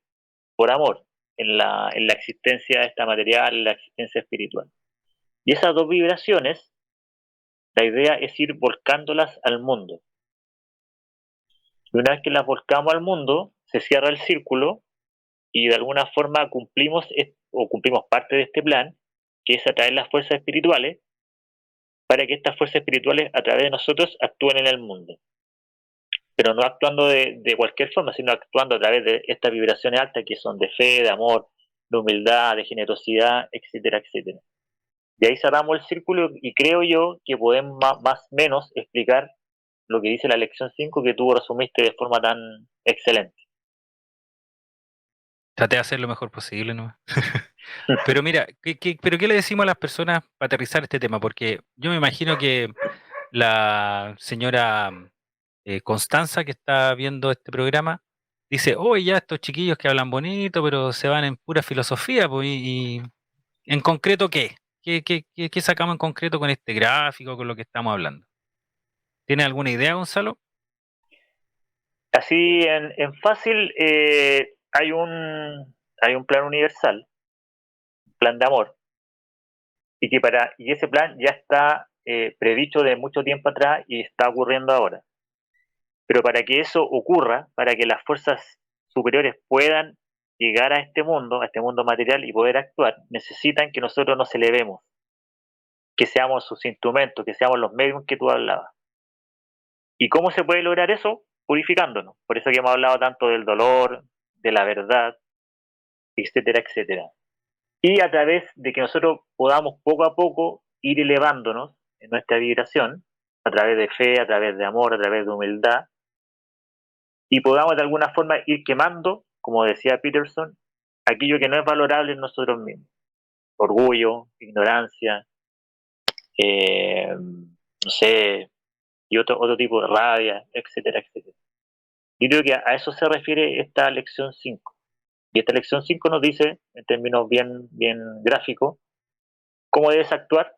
por amor en la existencia esta material, en la existencia espiritual. Y esas 2 vibraciones, la idea es ir volcándolas al mundo. Y una vez que las volcamos al mundo, se cierra el círculo y de alguna forma cumplimos parte de este plan, que es atraer las fuerzas espirituales, para que estas fuerzas espirituales a través de nosotros actúen en el mundo. Pero no actuando de cualquier forma, sino actuando a través de estas vibraciones altas que son de fe, de amor, de humildad, de generosidad, etcétera, etcétera. Y ahí cerramos el círculo y creo yo que podemos más o menos explicar lo que dice la lección 5 que tú resumiste de forma tan excelente. Traté de hacer lo mejor posible, ¿no? Pero mira, ¿pero qué le decimos a las personas para aterrizar este tema? Porque yo me imagino que la señora Constanza, que está viendo este programa, dice, oye, ya estos chiquillos que hablan bonito, pero se van en pura filosofía, pues, y en concreto, ¿qué? ¿Qué sacamos en concreto con este gráfico, con lo que estamos hablando? ¿Tiene alguna idea, Gonzalo? Así en fácil, hay un plan universal, un plan de amor, y ese plan ya está predicho de mucho tiempo atrás y está ocurriendo ahora. Pero para que eso ocurra, para que las fuerzas superiores puedan llegar a este mundo material y poder actuar, necesitan que nosotros nos elevemos, que seamos sus instrumentos, que seamos los medios que tú hablabas. ¿Y cómo se puede lograr eso? Purificándonos. Por eso que hemos hablado tanto del dolor, de la verdad, etcétera, etcétera. Y a través de que nosotros podamos poco a poco ir elevándonos en nuestra vibración, a través de fe, a través de amor, a través de humildad, y podamos de alguna forma ir quemando, como decía Peterson, aquello que no es valorable en nosotros mismos. Orgullo, ignorancia, no sé, y otro tipo de rabia, etcétera, etcétera. Yo creo que a eso se refiere esta lección 5. Y esta lección 5 nos dice, en términos bien gráficos, cómo debes actuar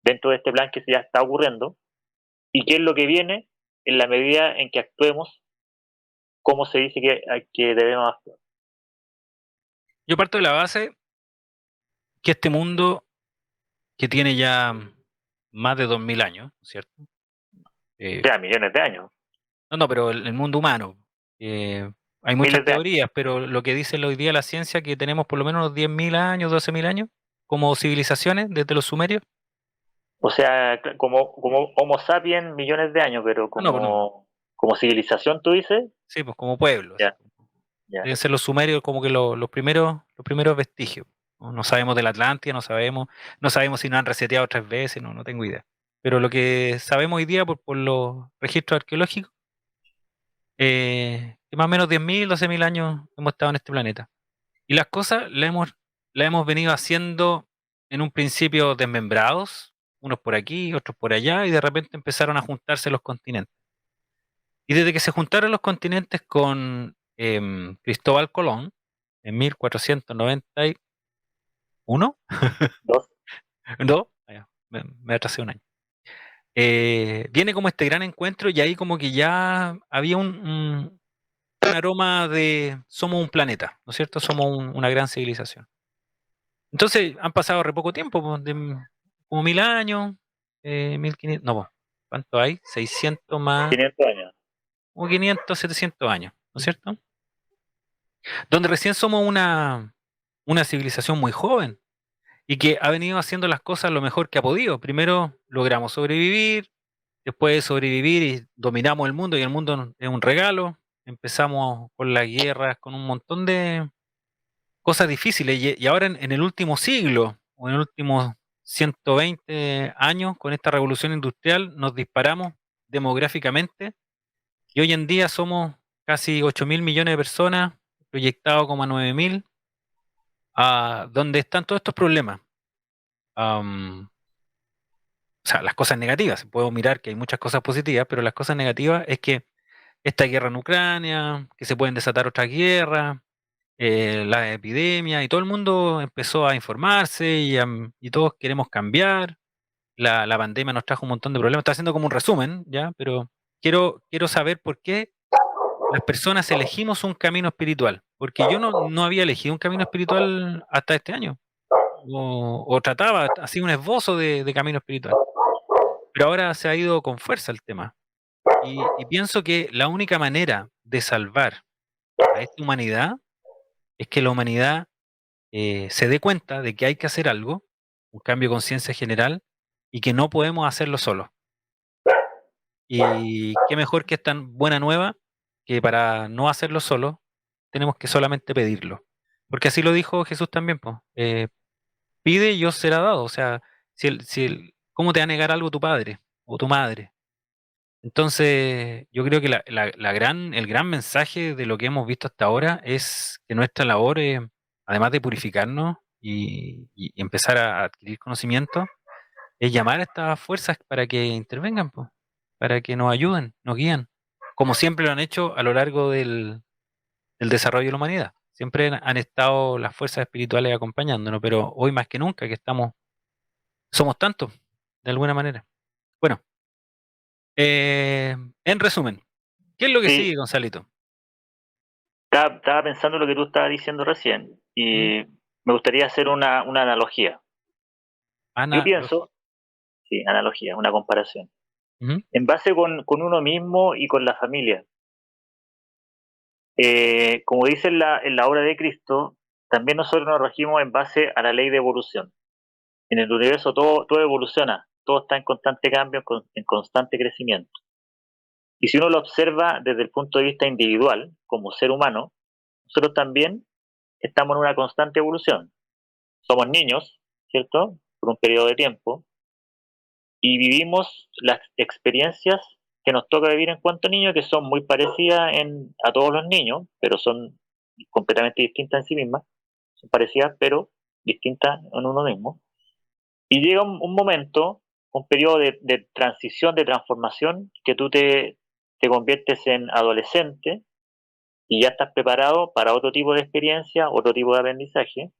dentro de este plan que ya está ocurriendo y qué es lo que viene en la medida en que actuemos, cómo se dice que debemos actuar. Yo parto de la base que este mundo, que tiene ya más de 2000 años, ¿cierto? Ya, millones de años. No, pero el mundo humano. Hay muchas Miles de años. teorías, pero lo que dice hoy día la ciencia, que tenemos por lo menos unos 10.000 años, 12.000 años, como civilizaciones desde los sumerios. O sea, como Homo sapiens, millones de años, pero No, pues no. como civilización, tú dices, Sí, pues como pueblo, así. ya, ya. Deben ser los sumerios como que los primeros vestigios. No, no sabemos de la Atlántida, no sabemos si nos han reseteado 3 veces, no tengo idea. Pero lo que sabemos hoy día por los registros arqueológicos, que más o menos 10.000, 12.000 años hemos estado en este planeta. Y las cosas las hemos venido haciendo en un principio desmembrados, unos por aquí, otros por allá, y de repente empezaron a juntarse los continentes. Y desde que se juntaron los continentes con Cristóbal Colón, en 1491, Dos. ¿no? Me atrasé un año. Viene como este gran encuentro y ahí como que ya había un aroma de somos un planeta, ¿no es cierto? Somos una gran civilización. Entonces han pasado re poco tiempo, pues, como 1000 años, 1500, no, pues, ¿cuánto hay? 600 más, 500 años. como 500, 700 años, ¿no es cierto? Donde recién somos una civilización muy joven y que ha venido haciendo las cosas lo mejor que ha podido. Primero logramos sobrevivir, después de sobrevivir y dominamos el mundo y el mundo es un regalo. Empezamos con las guerras, con un montón de cosas difíciles y ahora en el último siglo o en el último 120 años con esta revolución industrial nos disparamos demográficamente y hoy en día somos casi 8.000 millones de personas, proyectado como a 9.000, donde están todos estos problemas. Am, o sea, las cosas negativas, puedo mirar que hay muchas cosas positivas, pero las cosas negativas es que esta guerra en Ucrania, que se pueden desatar otras guerras, la epidemia, y todo el mundo empezó a informarse y todos queremos cambiar. La pandemia nos trajo un montón de problemas. Estoy haciendo como un resumen, ¿ya? Pero quiero saber por qué las personas elegimos un camino espiritual. Porque yo no había elegido un camino espiritual hasta este año. O trataba, así un esbozo de camino espiritual. Pero ahora se ha ido con fuerza el tema. Y pienso que la única manera de salvar a esta humanidad es que la humanidad se dé cuenta de que hay que hacer algo, un cambio de conciencia general, y que no podemos hacerlo solos. Y qué mejor que esta buena nueva, que para no hacerlo solo, tenemos que solamente pedirlo. Porque así lo dijo Jesús también, pues. Pide y os será dado. O sea, ¿cómo te va a negar algo tu padre o tu madre? Entonces, yo creo que el gran mensaje de lo que hemos visto hasta ahora es que nuestra labor, además de purificarnos y empezar a adquirir conocimiento, es llamar a estas fuerzas para que intervengan, pues, para que nos ayuden, nos guíen, como siempre lo han hecho a lo largo del desarrollo de la humanidad. Siempre han estado las fuerzas espirituales acompañándonos, pero hoy más que nunca que somos tantos, de alguna manera. Bueno, en resumen, ¿qué es lo que Sí, sigue, Gonzalito? estaba pensando lo que tú estabas diciendo recién ¿Mm? y me gustaría hacer una analogía. Yo Analogía. pienso, sí, analogía, una comparación, Ujú. en base con uno mismo y con la familia. Como dice en la obra de Cristo, también nosotros nos regimos en base a la ley de evolución. En el universo todo evoluciona, todo está en constante cambio, en constante crecimiento. Y si uno lo observa desde el punto de vista individual, como ser humano, nosotros también estamos en una constante evolución. Somos niños, ¿cierto? Por un periodo de tiempo, y vivimos las experiencias que nos toca vivir en cuanto niños, que son muy parecidas a todos los niños, pero son completamente distintas en sí mismas, son parecidas pero distintas en uno mismo. Y llega un momento, un periodo de transición, de transformación, que tú te conviertes en adolescente y ya estás preparado para otro tipo de experiencia, otro tipo de aprendizaje,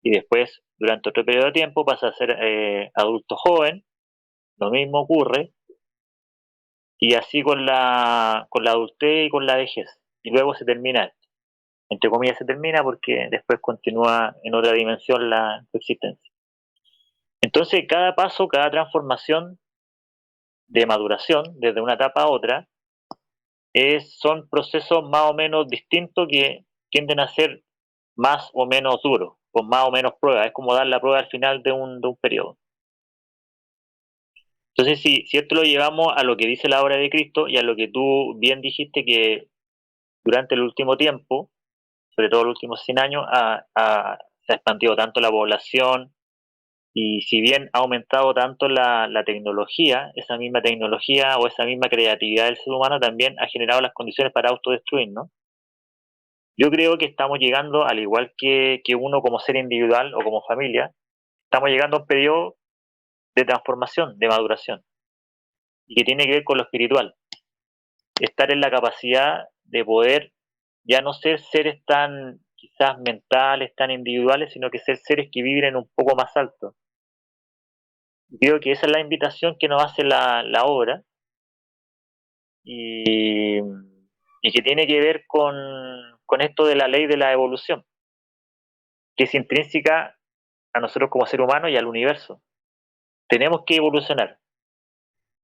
y después, durante otro periodo de tiempo, pasas a ser adulto joven, lo mismo ocurre, y así con la adultez y con la vejez. Y luego se termina, entre comillas se termina porque después continúa en otra dimensión la existencia. Entonces, cada paso, cada transformación de maduración, desde una etapa a otra, son procesos más o menos distintos que tienden a ser más o menos duros, con más o menos pruebas. Es como dar la prueba al final de un periodo. Entonces, si esto lo llevamos a lo que dice la obra de Cristo y a lo que tú bien dijiste que durante el último tiempo, sobre todo los últimos 100 años, se ha expandido tanto la población y si bien ha aumentado tanto la tecnología, esa misma tecnología o esa misma creatividad del ser humano también ha generado las condiciones para autodestruirnos. Yo creo que estamos llegando, al igual que uno como ser individual o como familia, estamos llegando a un periodo de transformación, de maduración, y que tiene que ver con lo espiritual. Estar en la capacidad de poder ya no ser seres tan quizás mentales, tan individuales, sino que ser seres que viven en un poco más alto. Creo que esa es la invitación que nos hace la obra y, y que tiene que ver con esto de la ley de la evolución, que es intrínseca a nosotros como ser humano y al universo. Tenemos que evolucionar.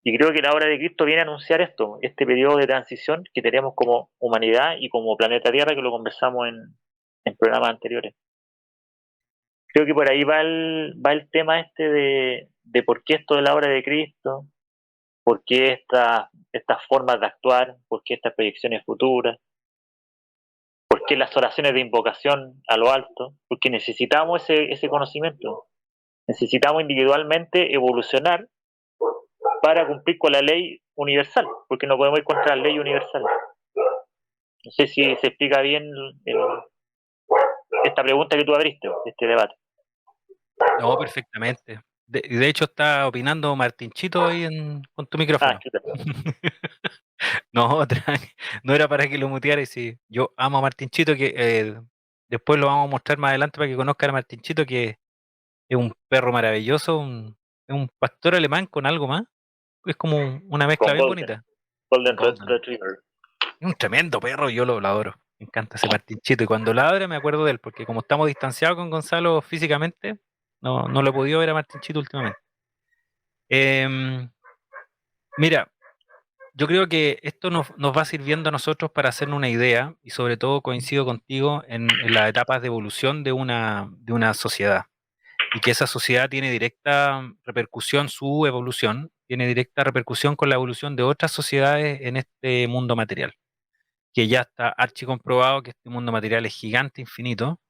Y creo que la obra de Cristo viene a anunciar esto, este periodo de transición que tenemos como humanidad y como planeta Tierra, que lo conversamos en programas anteriores. Creo que por ahí va el tema este de por qué esto de la obra de Cristo, por qué estas formas de actuar, por qué estas proyecciones futuras, por qué las oraciones de invocación a lo alto, porque necesitamos ese conocimiento, necesitamos individualmente evolucionar para cumplir con la ley universal, porque no podemos ir contra la ley universal. No sé si se explica bien esta pregunta que tú abriste, este debate. No, perfectamente. De hecho, está opinando Martinchito ahí con tu Ah, micrófono. chuta. No, no era para que lo muteara. Y sí, yo amo a Martinchito, que después lo vamos a mostrar más adelante para que conozcan a Martinchito, que es un perro maravilloso, es un pastor alemán con algo más. Es como una mezcla Con bien Golden, bonita. Un Golden golden. Retriever. Es un tremendo perro, yo lo adoro. Me encanta ese Martinchito. Y cuando ladra me acuerdo de él, porque como estamos distanciados con Gonzalo físicamente, no lo he podido ver a Martinchito últimamente. Em, Mira, yo creo que esto nos va sirviendo a nosotros para hacernos una idea, y sobre todo coincido contigo en las etapas de evolución de una sociedad, y que esa sociedad tiene directa repercusión, su evolución, tiene directa repercusión con la evolución de otras sociedades en este mundo material, que ya está archicomprobado que este mundo material es gigante, infinito,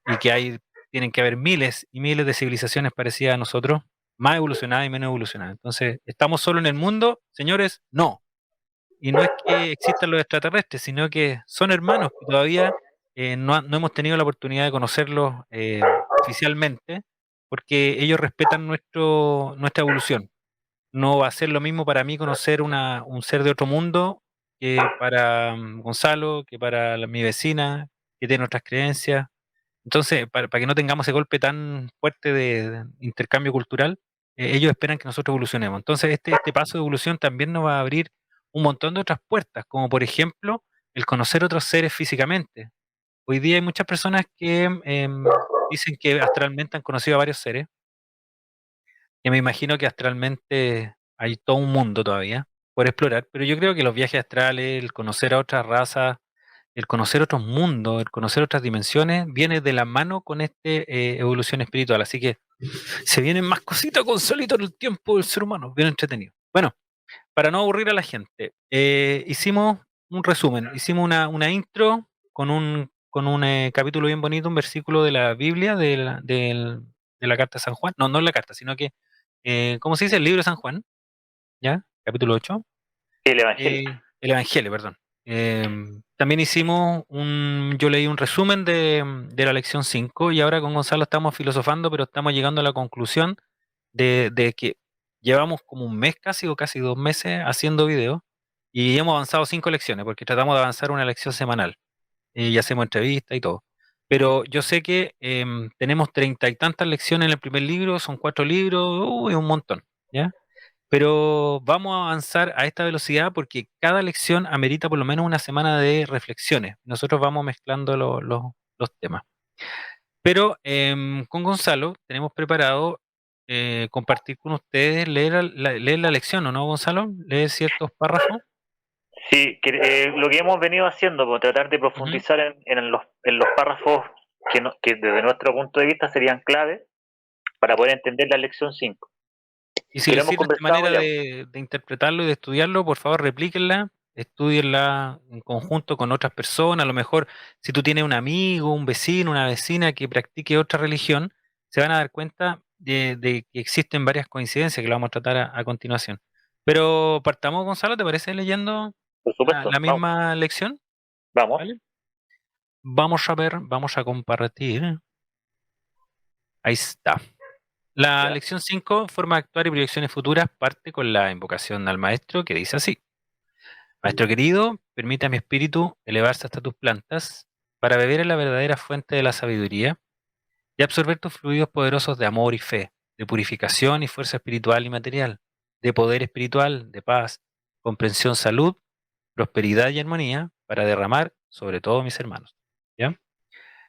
y que tienen que haber miles y miles de civilizaciones parecidas a nosotros, más evolucionadas y menos evolucionadas. Entonces, ¿estamos solo en el mundo, señores? No. Y no es que existan los extraterrestres, sino que son hermanos que todavía no hemos tenido la oportunidad de conocerlos oficialmente, porque ellos respetan nuestra evolución. No va a ser lo mismo para mí conocer un ser de otro mundo que para Gonzalo, que para mi vecina, que tiene otras creencias. Entonces, para que no tengamos ese golpe tan fuerte de intercambio cultural, ellos esperan que nosotros evolucionemos. Entonces, este paso de evolución también nos va a abrir un montón de otras puertas, como por ejemplo el conocer otros seres físicamente. Hoy día hay muchas personas que dicen que astralmente han conocido a varios seres, que me imagino que astralmente hay todo un mundo todavía por explorar, pero yo creo que los viajes astrales, el conocer a otras razas, el conocer otros mundos, el conocer otras dimensiones, viene de la mano con evolución espiritual. Así que se vienen más cositas con solito en el tiempo del ser humano, bien entretenido. Bueno, para no aburrir a la gente, hicimos un resumen, hicimos una intro con un capítulo bien bonito, un versículo de la Biblia, de la carta de San Juan. No, no es la carta, sino que, ¿cómo se dice? El libro de San Juan, ¿ya? Capítulo 8. El Evangelio. El Evangelio, perdón. También yo leí un resumen de la lección 5, y ahora con Gonzalo estamos filosofando, pero estamos llegando a la conclusión de que llevamos como un mes casi o casi 2 meses haciendo videos, y hemos avanzado 5 lecciones porque tratamos de avanzar una lección semanal, y hacemos entrevistas y todo. Pero yo sé que tenemos 30 y tantas lecciones en el primer libro, son 4 libros, uy, un montón, ¿ya? Pero vamos a avanzar a esta velocidad porque cada lección amerita por lo menos una semana de reflexiones. Nosotros vamos mezclando los temas. Pero con Gonzalo tenemos preparado compartir con ustedes, leer la lección, ¿o no, Gonzalo? Leer ciertos párrafos. Sí, lo que hemos venido haciendo, pues, tratar de Ujú. profundizar en los párrafos que desde nuestro punto de vista serían claves para poder entender la lección 5. Y si Que lo les hemos sirve esta conversado manera ya. de interpretarlo y de estudiarlo, por favor replíquenla, estudienla en conjunto con otras personas. A lo mejor si tú tienes un amigo, un vecino, una vecina que practique otra religión, se van a dar cuenta de que existen varias coincidencias que lo vamos a tratar a continuación. Pero partamos, Gonzalo, ¿te parece leyendo Por la supuesto, vamos, misma lección? vamos. ¿Vale? Vamos a ver, vamos a compartir. Ahí está. La Ya. lección 5, forma de actuar y proyecciones futuras, parte con la invocación al maestro que dice así: Maestro querido, permite a mi espíritu elevarse hasta tus plantas para beber en la verdadera fuente de la sabiduría y absorber tus fluidos poderosos de amor y fe, de purificación y fuerza espiritual y material, de poder espiritual, de paz, comprensión, salud, prosperidad y armonía para derramar sobre todo mis hermanos. ¿Ya?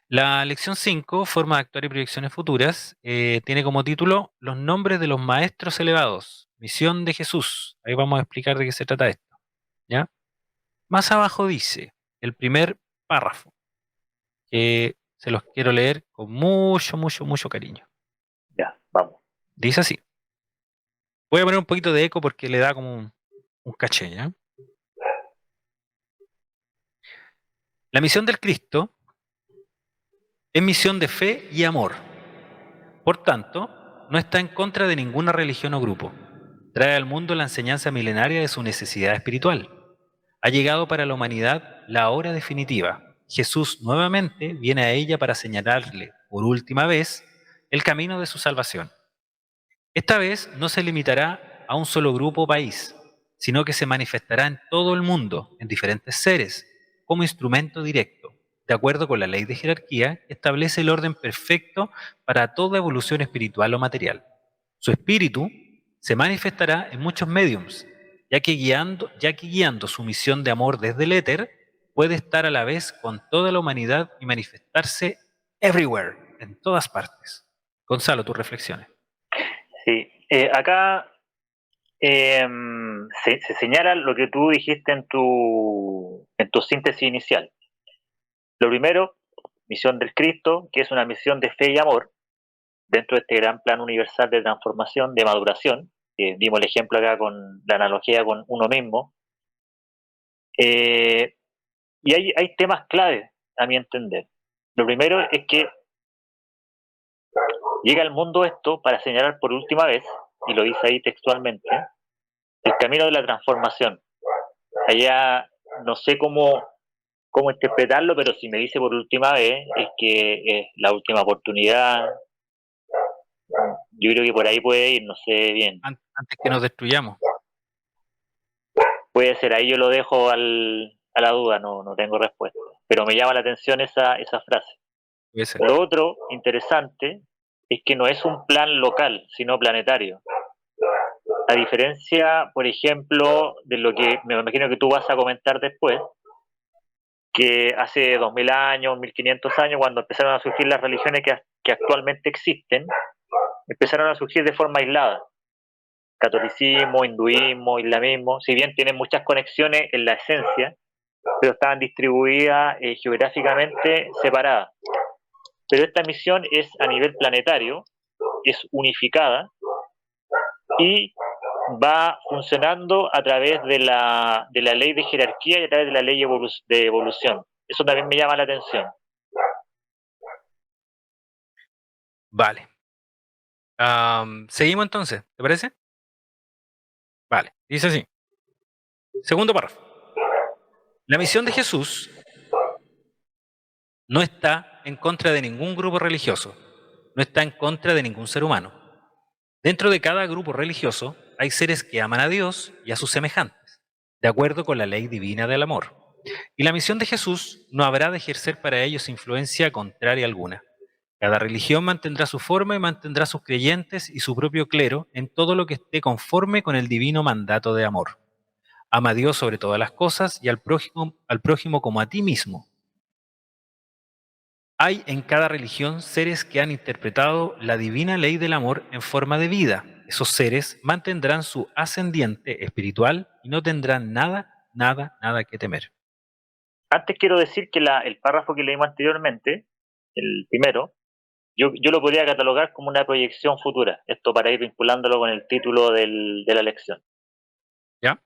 La lección 5, forma de actuar y proyecciones futuras, tiene como título Los nombres de los maestros elevados. misión de Jesús. Ahí vamos a explicar de qué se trata esto, ¿ya? Más abajo dice, el primer párrafo, que se los quiero leer con mucho, mucho, mucho cariño. Ya, vamos. Dice así. Voy a poner un poquito de eco porque le da como un caché, ¿ya? La misión del Cristo es misión de fe y amor. Por tanto, no está en contra de ninguna religión o grupo. Trae al mundo la enseñanza milenaria de su necesidad espiritual. Ha llegado para la humanidad la hora definitiva. Jesús nuevamente viene a ella para señalarle, por última vez, el camino de su salvación. Esta vez no se limitará a un solo grupo o país, sino que se manifestará en todo el mundo, en diferentes seres, como instrumento directo, de acuerdo con la ley de jerarquía que establece el orden perfecto para toda evolución espiritual o material. Su espíritu se manifestará en muchos mediums, ya que guiando su misión de amor desde el éter, puede estar a la vez con toda la humanidad y manifestarse everywhere, en todas partes. Gonzalo, tus reflexiones. Sí, acá se señala lo que tú dijiste en tu síntesis inicial. Lo primero, misión del Cristo, que es una misión de fe y amor dentro de este gran plan universal de transformación, de maduración, que dimos el ejemplo acá con la analogía con uno mismo. Y hay temas claves, a mi entender. Lo primero es que llega al mundo esto para señalar por última vez, y lo dice ahí textualmente, el camino de la transformación. Allá no sé cómo interpretarlo, pero si me dice por última vez, es que es la última oportunidad. Yo creo que por ahí puede ir, no sé bien. Antes que nos destruyamos. Puede ser, ahí yo lo dejo a la duda, no tengo respuesta. Pero me llama la atención esa frase. Puede ser. Lo otro interesante es que no es un plan local, sino planetario. A diferencia, por ejemplo, de lo que me imagino que tú vas a comentar después, que hace 2000 años, 1500 años, cuando empezaron a surgir las religiones que actualmente existen, empezaron a surgir de forma aislada. Catolicismo, hinduismo, islamismo, si bien tienen muchas conexiones en la esencia, pero estaban distribuidas geográficamente separadas. Pero esta misión es a nivel planetario, es unificada y va funcionando a través de la ley de jerarquía y a través de la ley de evolución. Eso también me llama la atención. Vale. Seguimos entonces, ¿te parece? Vale, dice así. Segundo párrafo. La misión de Jesús no está en contra de ningún grupo religioso, no está en contra de ningún ser humano. Dentro de cada grupo religioso hay seres que aman a Dios y a sus semejantes, de acuerdo con la ley divina del amor. Y la misión de Jesús no habrá de ejercer para ellos influencia contraria alguna. Cada religión mantendrá su forma y mantendrá sus creyentes y su propio clero en todo lo que esté conforme con el divino mandato de amor. Ama a Dios sobre todas las cosas y al prójimo como a ti mismo. Hay en cada religión seres que han interpretado la divina ley del amor en forma de vida. Esos seres mantendrán su ascendiente espiritual y no tendrán nada que temer. Antes quiero decir que el párrafo que leímos anteriormente, el primero, yo lo podría catalogar como una proyección futura, esto para ir vinculándolo con el título de la lección. ¿Ya?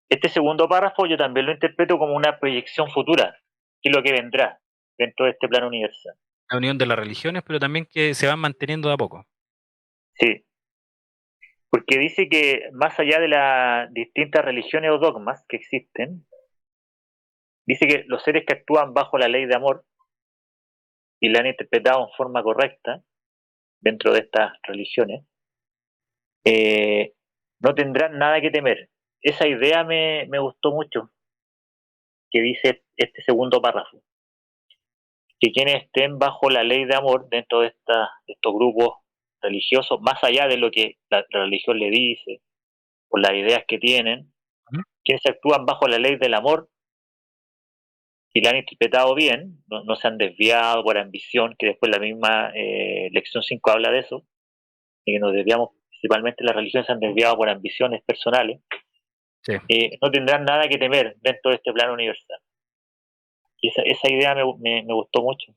Este segundo párrafo yo también lo interpreto como una proyección futura, que es lo que vendrá dentro de este plano universal. La unión de las religiones, pero también que se van manteniendo de a poco. Sí, porque dice que más allá de las distintas religiones o dogmas que existen, dice que los seres que actúan bajo la ley de amor y la han interpretado en forma correcta dentro de estas religiones, eh, no tendrán nada que temer. Esa idea me gustó mucho, que dice este segundo párrafo, que quienes estén bajo la ley de amor dentro de estos grupos religiosos, más allá de lo que la religión le dice, por las ideas que tienen, ¿Mm? quienes actúan bajo la ley del amor y la han interpretado bien, no se han desviado por ambición, que después la misma lección 5 habla de eso, de que nos desviamos principalmente las religiones se han desviado por ambiciones personales, Sí. no tendrán nada que temer dentro de este plano universal. Y esa idea me gustó mucho.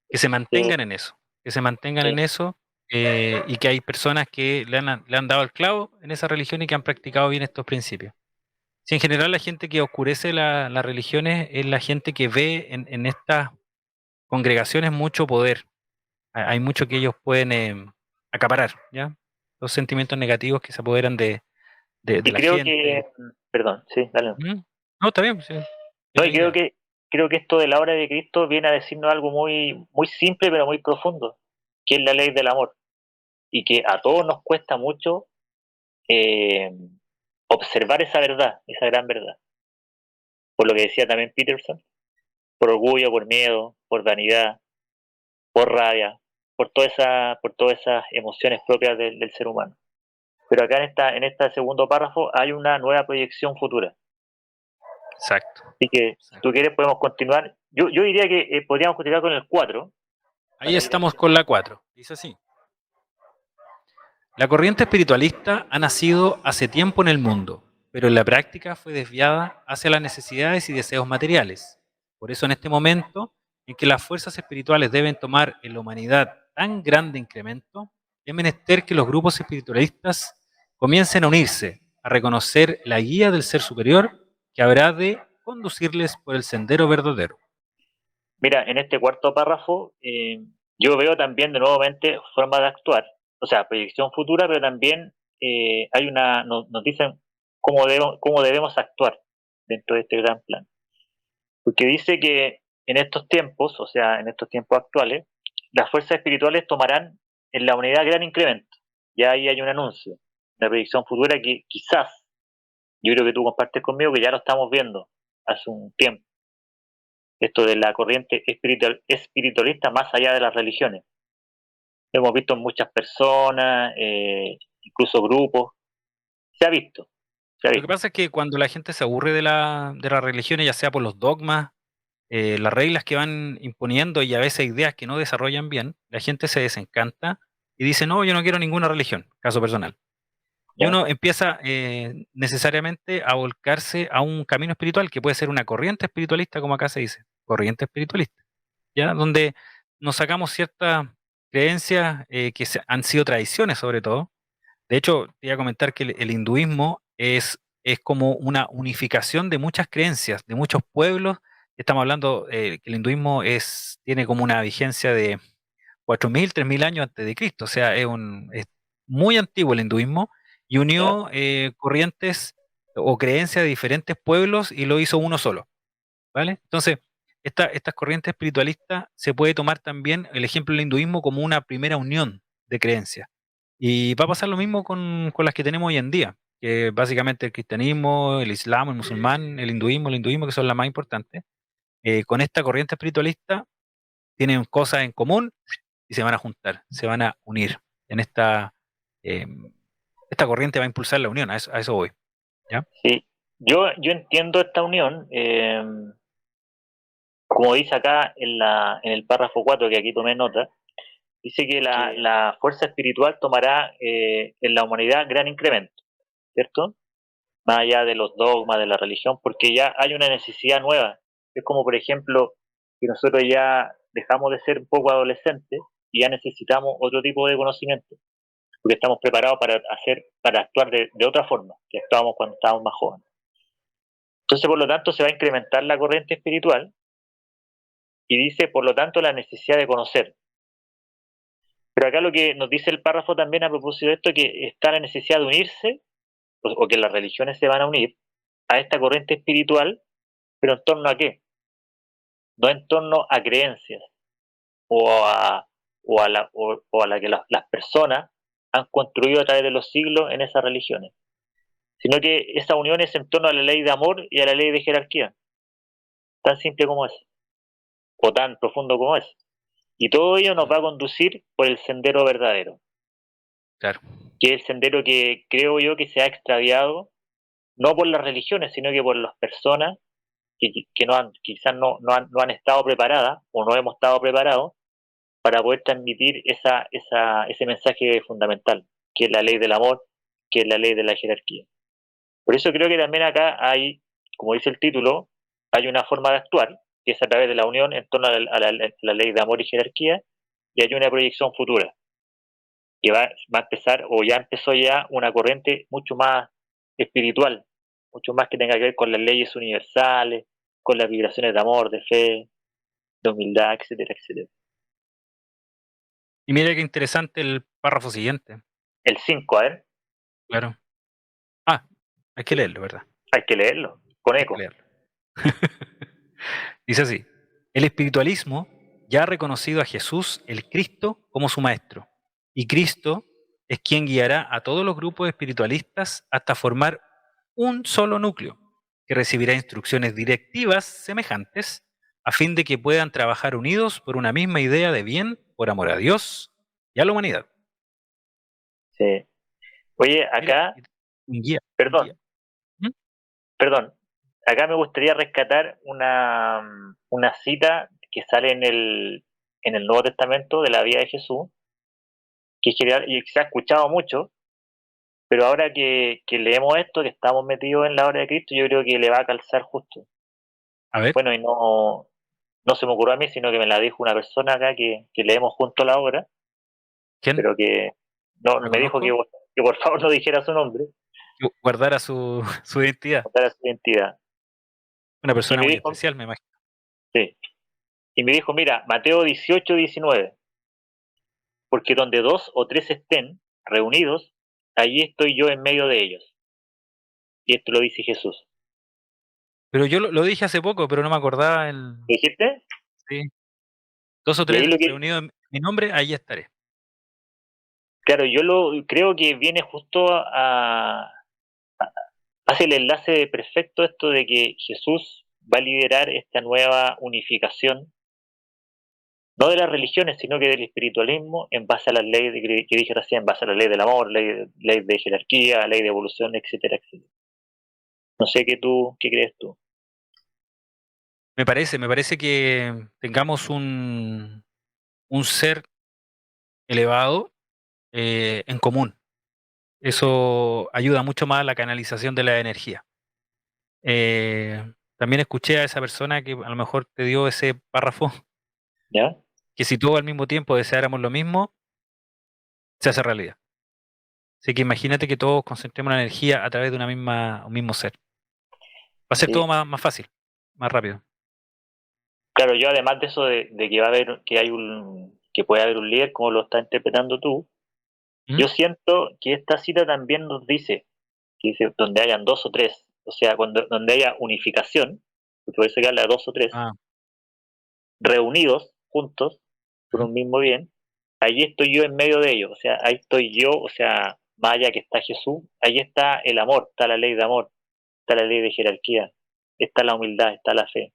Que se mantengan en eso, que se mantengan en Sí. eso, y que hay personas que le han dado el clavo en esa religión y que han practicado bien estos principios. Si en general la gente que oscurece las religiones es la gente que ve en estas congregaciones mucho poder. Hay mucho que ellos pueden acaparar, ¿ya? Los sentimientos negativos que se apoderan de Y la creo que, gente. perdón, sí, dale. ¿Mm? No, está bien, sí, es No, la y idea. creo que esto de la obra de Cristo viene a decirnos algo muy, muy simple pero muy profundo, que es la ley del amor, y que a todos nos cuesta mucho eh, observar esa verdad, esa gran verdad. Por lo que decía también Peterson, por orgullo, por miedo, por vanidad, por rabia, por todas esas emociones propias del ser humano. Pero acá en este segundo párrafo hay una nueva proyección futura. Exacto, Así que, si exacto. tú quieres, podemos continuar. Yo diría que podríamos continuar con el 4 Ahí para ir estamos haciendo. con la 4. Dice así. La corriente espiritualista ha nacido hace tiempo en el mundo, pero en la práctica fue desviada hacia las necesidades y deseos materiales. Por eso en este momento en que las fuerzas espirituales deben tomar en la humanidad tan grande incremento, es menester que los grupos espiritualistas comiencen a unirse, a reconocer la guía del ser superior que habrá de conducirles por el sendero verdadero. Mira, en este cuarto párrafo yo veo también de nuevamente forma de actuar, o sea, proyección futura, pero también nos dicen cómo debemos actuar dentro de este gran plan. Porque dice que en estos tiempos, o sea, en estos tiempos actuales, las fuerzas espirituales tomarán en la unidad gran incremento. Ya ahí hay un anuncio, una predicción futura que quizás, yo creo que tú compartes conmigo, que ya lo estamos viendo hace un tiempo, esto de la corriente espiritualista más allá de las religiones. Lo hemos visto en muchas personas, incluso grupos, se ha visto, se ha Lo que visto. pasa es que cuando la gente se aburre de las religiones, ya sea por los dogmas, las reglas que van imponiendo y a veces ideas que no desarrollan bien, la gente se desencanta y dice, no, yo no quiero ninguna religión, caso personal. Y ¿Ya? uno empieza necesariamente a volcarse a un camino espiritual que puede ser una corriente espiritualista, como acá se dice, corriente espiritualista, ¿ya? Donde nos sacamos ciertas creencias que han sido tradiciones sobre todo. De hecho, te iba a comentar que el hinduismo es como una unificación de muchas creencias, de muchos pueblos. Estamos hablando que el hinduismo tiene como una vigencia de 4.000, 3.000 años antes de Cristo. O sea, es muy antiguo el hinduismo y ¿Ya? unió corrientes o creencias de diferentes pueblos y lo hizo uno solo, ¿vale? Entonces, estas corrientes espiritualistas se puede tomar también el ejemplo del hinduismo como una primera unión de creencias. Y va a pasar lo mismo con las que tenemos hoy en día, que básicamente el cristianismo, el islam, el musulmán, el hinduismo, que son las más importantes. Con esta corriente espiritualista tienen cosas en común y se van a juntar, se van a unir. En eh, esta corriente va a impulsar la unión, a eso voy. ¿Ya? Sí. Yo entiendo esta unión, como dice acá en el párrafo 4 que aquí tomé nota, dice que la fuerza espiritual tomará en la humanidad gran incremento, ¿cierto? Más allá de los dogmas de la religión, porque ya hay una necesidad nueva. Es como, por ejemplo, que nosotros ya dejamos de ser un poco adolescentes y ya necesitamos otro tipo de conocimiento, porque estamos preparados para actuar de otra forma que actuábamos cuando estábamos más jóvenes. Entonces, por lo tanto, se va a incrementar la corriente espiritual y dice, por lo tanto, la necesidad de conocer. Pero acá lo que nos dice el párrafo también a propósito de esto, que está la necesidad de unirse, o que las religiones se van a unir a esta corriente espiritual, pero ¿en torno a qué? No en torno a creencias o o a la que las personas han construido a través de los siglos en esas religiones, sino que esa unión es en torno a la ley de amor y a la ley de jerarquía, tan simple como es, o tan profundo como es. Y todo ello nos va a conducir por el sendero verdadero, Claro. que es el sendero que creo yo que se ha extraviado, no por las religiones, sino que por las personas que quizás no han estado preparadas o no hemos estado preparados para poder transmitir ese mensaje fundamental. qué es la ley del amor, qué es la ley de la jerarquía. Por eso creo que también acá hay, como dice el título, hay una forma de actuar, que es a través de la unión en torno a la ley de amor y jerarquía, y hay una proyección futura, que va a empezar, o ya empezó ya, una corriente mucho más espiritual, mucho más que tenga que ver con las leyes universales, con las vibraciones de amor, de fe, de humildad, etcétera, etcétera. Y mira qué interesante el párrafo siguiente. El 5, a ver, Claro. Ah, hay que leerlo, ¿verdad? hay que leerlo, con Hay que eco. leerlo. Dice así: el espiritualismo ya ha reconocido a Jesús, el Cristo, como su maestro. Y Cristo es quien guiará a todos los grupos espiritualistas hasta formar un solo núcleo, que recibirá instrucciones directivas semejantes a fin de que puedan trabajar unidos por una misma idea de bien, por amor a Dios y a la humanidad. Sí. Oye, Mira, acá, un guía, un guía. perdón, ¿Mm? perdón, acá me gustaría rescatar una cita que sale en el Nuevo Testamento de la vida de Jesús, que es general y que se ha escuchado mucho, pero ahora que leemos esto, que estamos metidos en la obra de Cristo, yo creo que le va a calzar justo. A ver, Bueno, y no se me ocurrió a mí, sino que me la dijo una persona acá que leemos junto la obra, ¿quién? pero que no ¿La me dijo conozco? que por favor no dijera su nombre, Que guardara su, su identidad. contara su identidad. Una Y persona me muy dijo, especial, me imagino. sí, y me dijo, mira, Mateo 18:19, porque donde dos o tres estén reunidos, allí estoy yo en medio de ellos. Y esto lo dice Jesús. Pero yo lo dije hace poco, pero no me acordaba el... ¿Me dijiste? Sí. Dos o Y ahí tres lo que, reunidos en mi nombre, ahí estaré. claro, yo lo creo que viene justo hace el enlace perfecto esto de que Jesús va a liderar esta nueva unificación, no de las religiones, sino que del espiritualismo en base a las leyes que dije recién, en base a la ley del amor, ley de jerarquía, ley de evolución, etcétera, etcétera. No sé qué crees tú. Me parece que tengamos un ser elevado en común. Eso ayuda mucho más a la canalización de la energía. También escuché a esa persona que a lo mejor te dio ese párrafo, ¿Ya? que si todos al mismo tiempo deseáramos lo mismo, se hace realidad. Así que imagínate que todos concentremos la energía a través de un mismo ser. Va a ser todo Sí. más fácil, más rápido. Claro, yo además de eso de que va a haber, que puede haber un líder, como lo estás interpretando tú, ¿Mm? yo siento que esta cita también nos dice, que dice donde hayan dos o tres, o sea, donde haya unificación, porque por eso que habla de dos o tres, Ah, reunidos juntos por ujú. un mismo bien, allí estoy yo en medio de ellos, o sea, ahí estoy yo, o sea, más allá que está Jesús, ahí está el amor, está la ley de amor, está la ley de jerarquía, está la humildad, está la fe,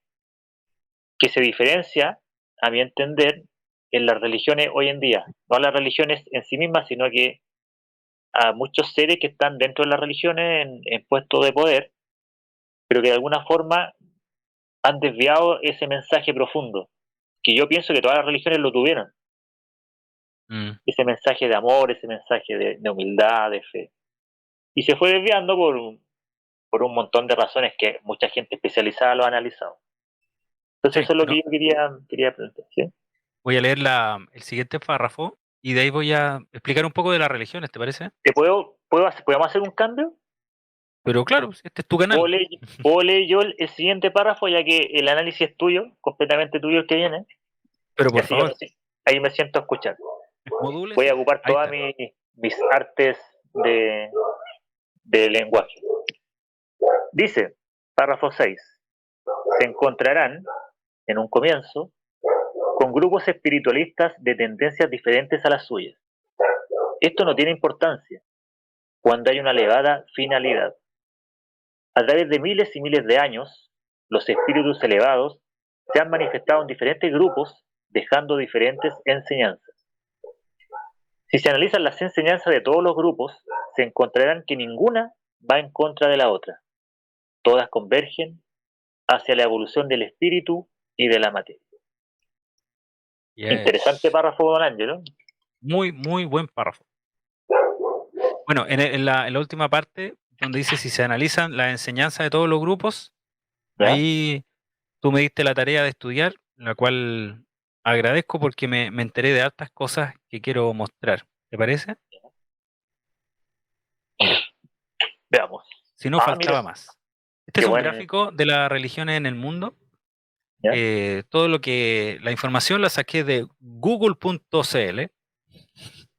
que se diferencia, a mi entender, en las religiones hoy en día, no a las religiones en sí mismas, sino que a muchos seres que están dentro de las religiones en puestos de poder, pero que de alguna forma han desviado ese mensaje profundo, que yo pienso que todas las religiones lo tuvieron, Mm. ese mensaje de amor, ese mensaje de humildad, de fe. Y se fue desviando por un montón de razones que mucha gente especializada lo ha analizado. Entonces Sí, eso es lo que pero yo quería plantear. ¿Sí? voy a leer el siguiente párrafo y de ahí voy a explicar un poco de las religiones, ¿te parece? ¿Podemos hacer un cambio? Pero claro, si este es tu ¿Puedo canal. leer, puedo leer yo el siguiente párrafo, ya que el análisis es tuyo, completamente tuyo el que viene? Pero Y por así yo favor, ahí me siento a escuchar. Voy a modúlese. ocupar Ahí todas está. mis artes de lenguaje. Dice, párrafo 6, se encontrarán, en un comienzo, con grupos espiritualistas de tendencias diferentes a las suyas. Esto no tiene importancia cuando hay una elevada finalidad. A través de miles y miles de años, los espíritus elevados se han manifestado en diferentes grupos, dejando diferentes enseñanzas. Si se analizan las enseñanzas de todos los grupos, se encontrarán que ninguna va en contra de la otra. Todas convergen hacia la evolución del espíritu y de la materia. Interesante Yes. párrafo, don Ángelo. Muy, muy buen párrafo. Bueno, en la última parte, donde dice si se analizan las enseñanzas de todos los grupos, ¿Ya? ahí tú me diste la tarea de estudiar, la cual agradezco porque me enteré de hartas cosas que quiero mostrar. ¿Te parece? Mira, Veamos. si no Ah, mira, faltaba más. Este qué es un bueno. gráfico de las religiones en el mundo. ¿Ya? La información la saqué de google.cl,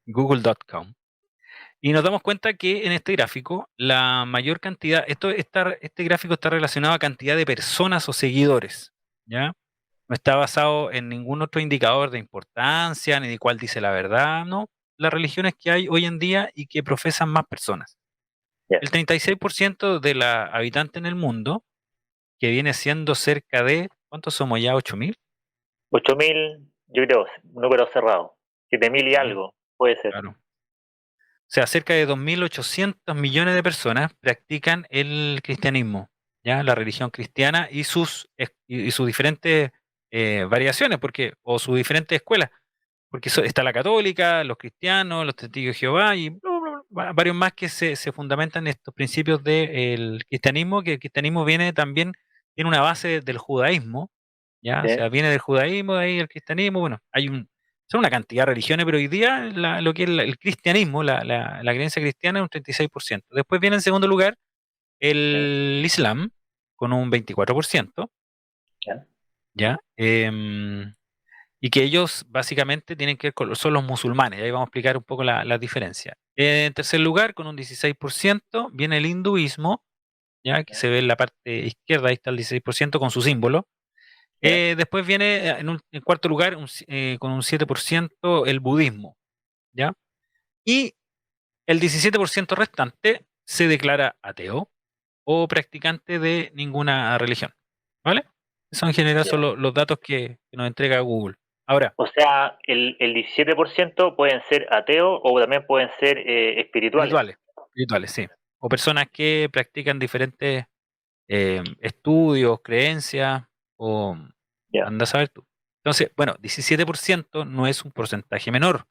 google.com. Y nos damos cuenta que en este gráfico, la mayor cantidad, este gráfico está relacionado a cantidad de personas o seguidores, ¿ya? No está basado en ningún otro indicador de importancia, ni de cuál dice la verdad, ¿no? Las religiones que hay hoy en día y que profesan más personas. Ya. El 36% de la habitantes en el mundo, que viene siendo cerca de, ¿cuántos somos ya? ¿8.000? 8.000, yo creo, un número cerrado. 7.000 y Sí, algo, puede ser. claro. O sea, cerca de 2.800 millones de personas practican el cristianismo, ¿ya? La religión cristiana y sus diferentes variaciones, o sus diferentes escuelas, porque está la católica, los cristianos, los testigos de Jehová y varios más que se fundamentan en estos principios del cristianismo, que el cristianismo tiene una base del judaísmo, ¿ya? O ¿Sí? sea, viene del judaísmo, de ahí el cristianismo, bueno, son una cantidad de religiones, pero hoy día lo que es el cristianismo, la creencia cristiana es un 36%. Después viene en segundo lugar ¿Sí? el Islam, con un 24%, ¿Ya? ¿ya? Y que ellos básicamente tienen que ver son los musulmanes, y ahí vamos a explicar un poco la diferencia. En tercer lugar, con un 16%, viene el hinduismo, ¿ya? Que ¿Ya? se ve en la parte izquierda, ahí está el 16% con su símbolo. ¿Ya? Después viene en cuarto lugar, con un 7%, el budismo, ¿ya? Y el 17% restante se declara ateo o practicante de ninguna religión, ¿vale? Eso en general son Ya. los datos que nos entrega Google. Ahora, O sea, el 17% pueden ser ateos o también pueden ser espirituales. espirituales, espirituales, sí. O personas que practican diferentes estudios, creencias, o Ya. anda a saber tú. Entonces, bueno, 17% no es un porcentaje menor.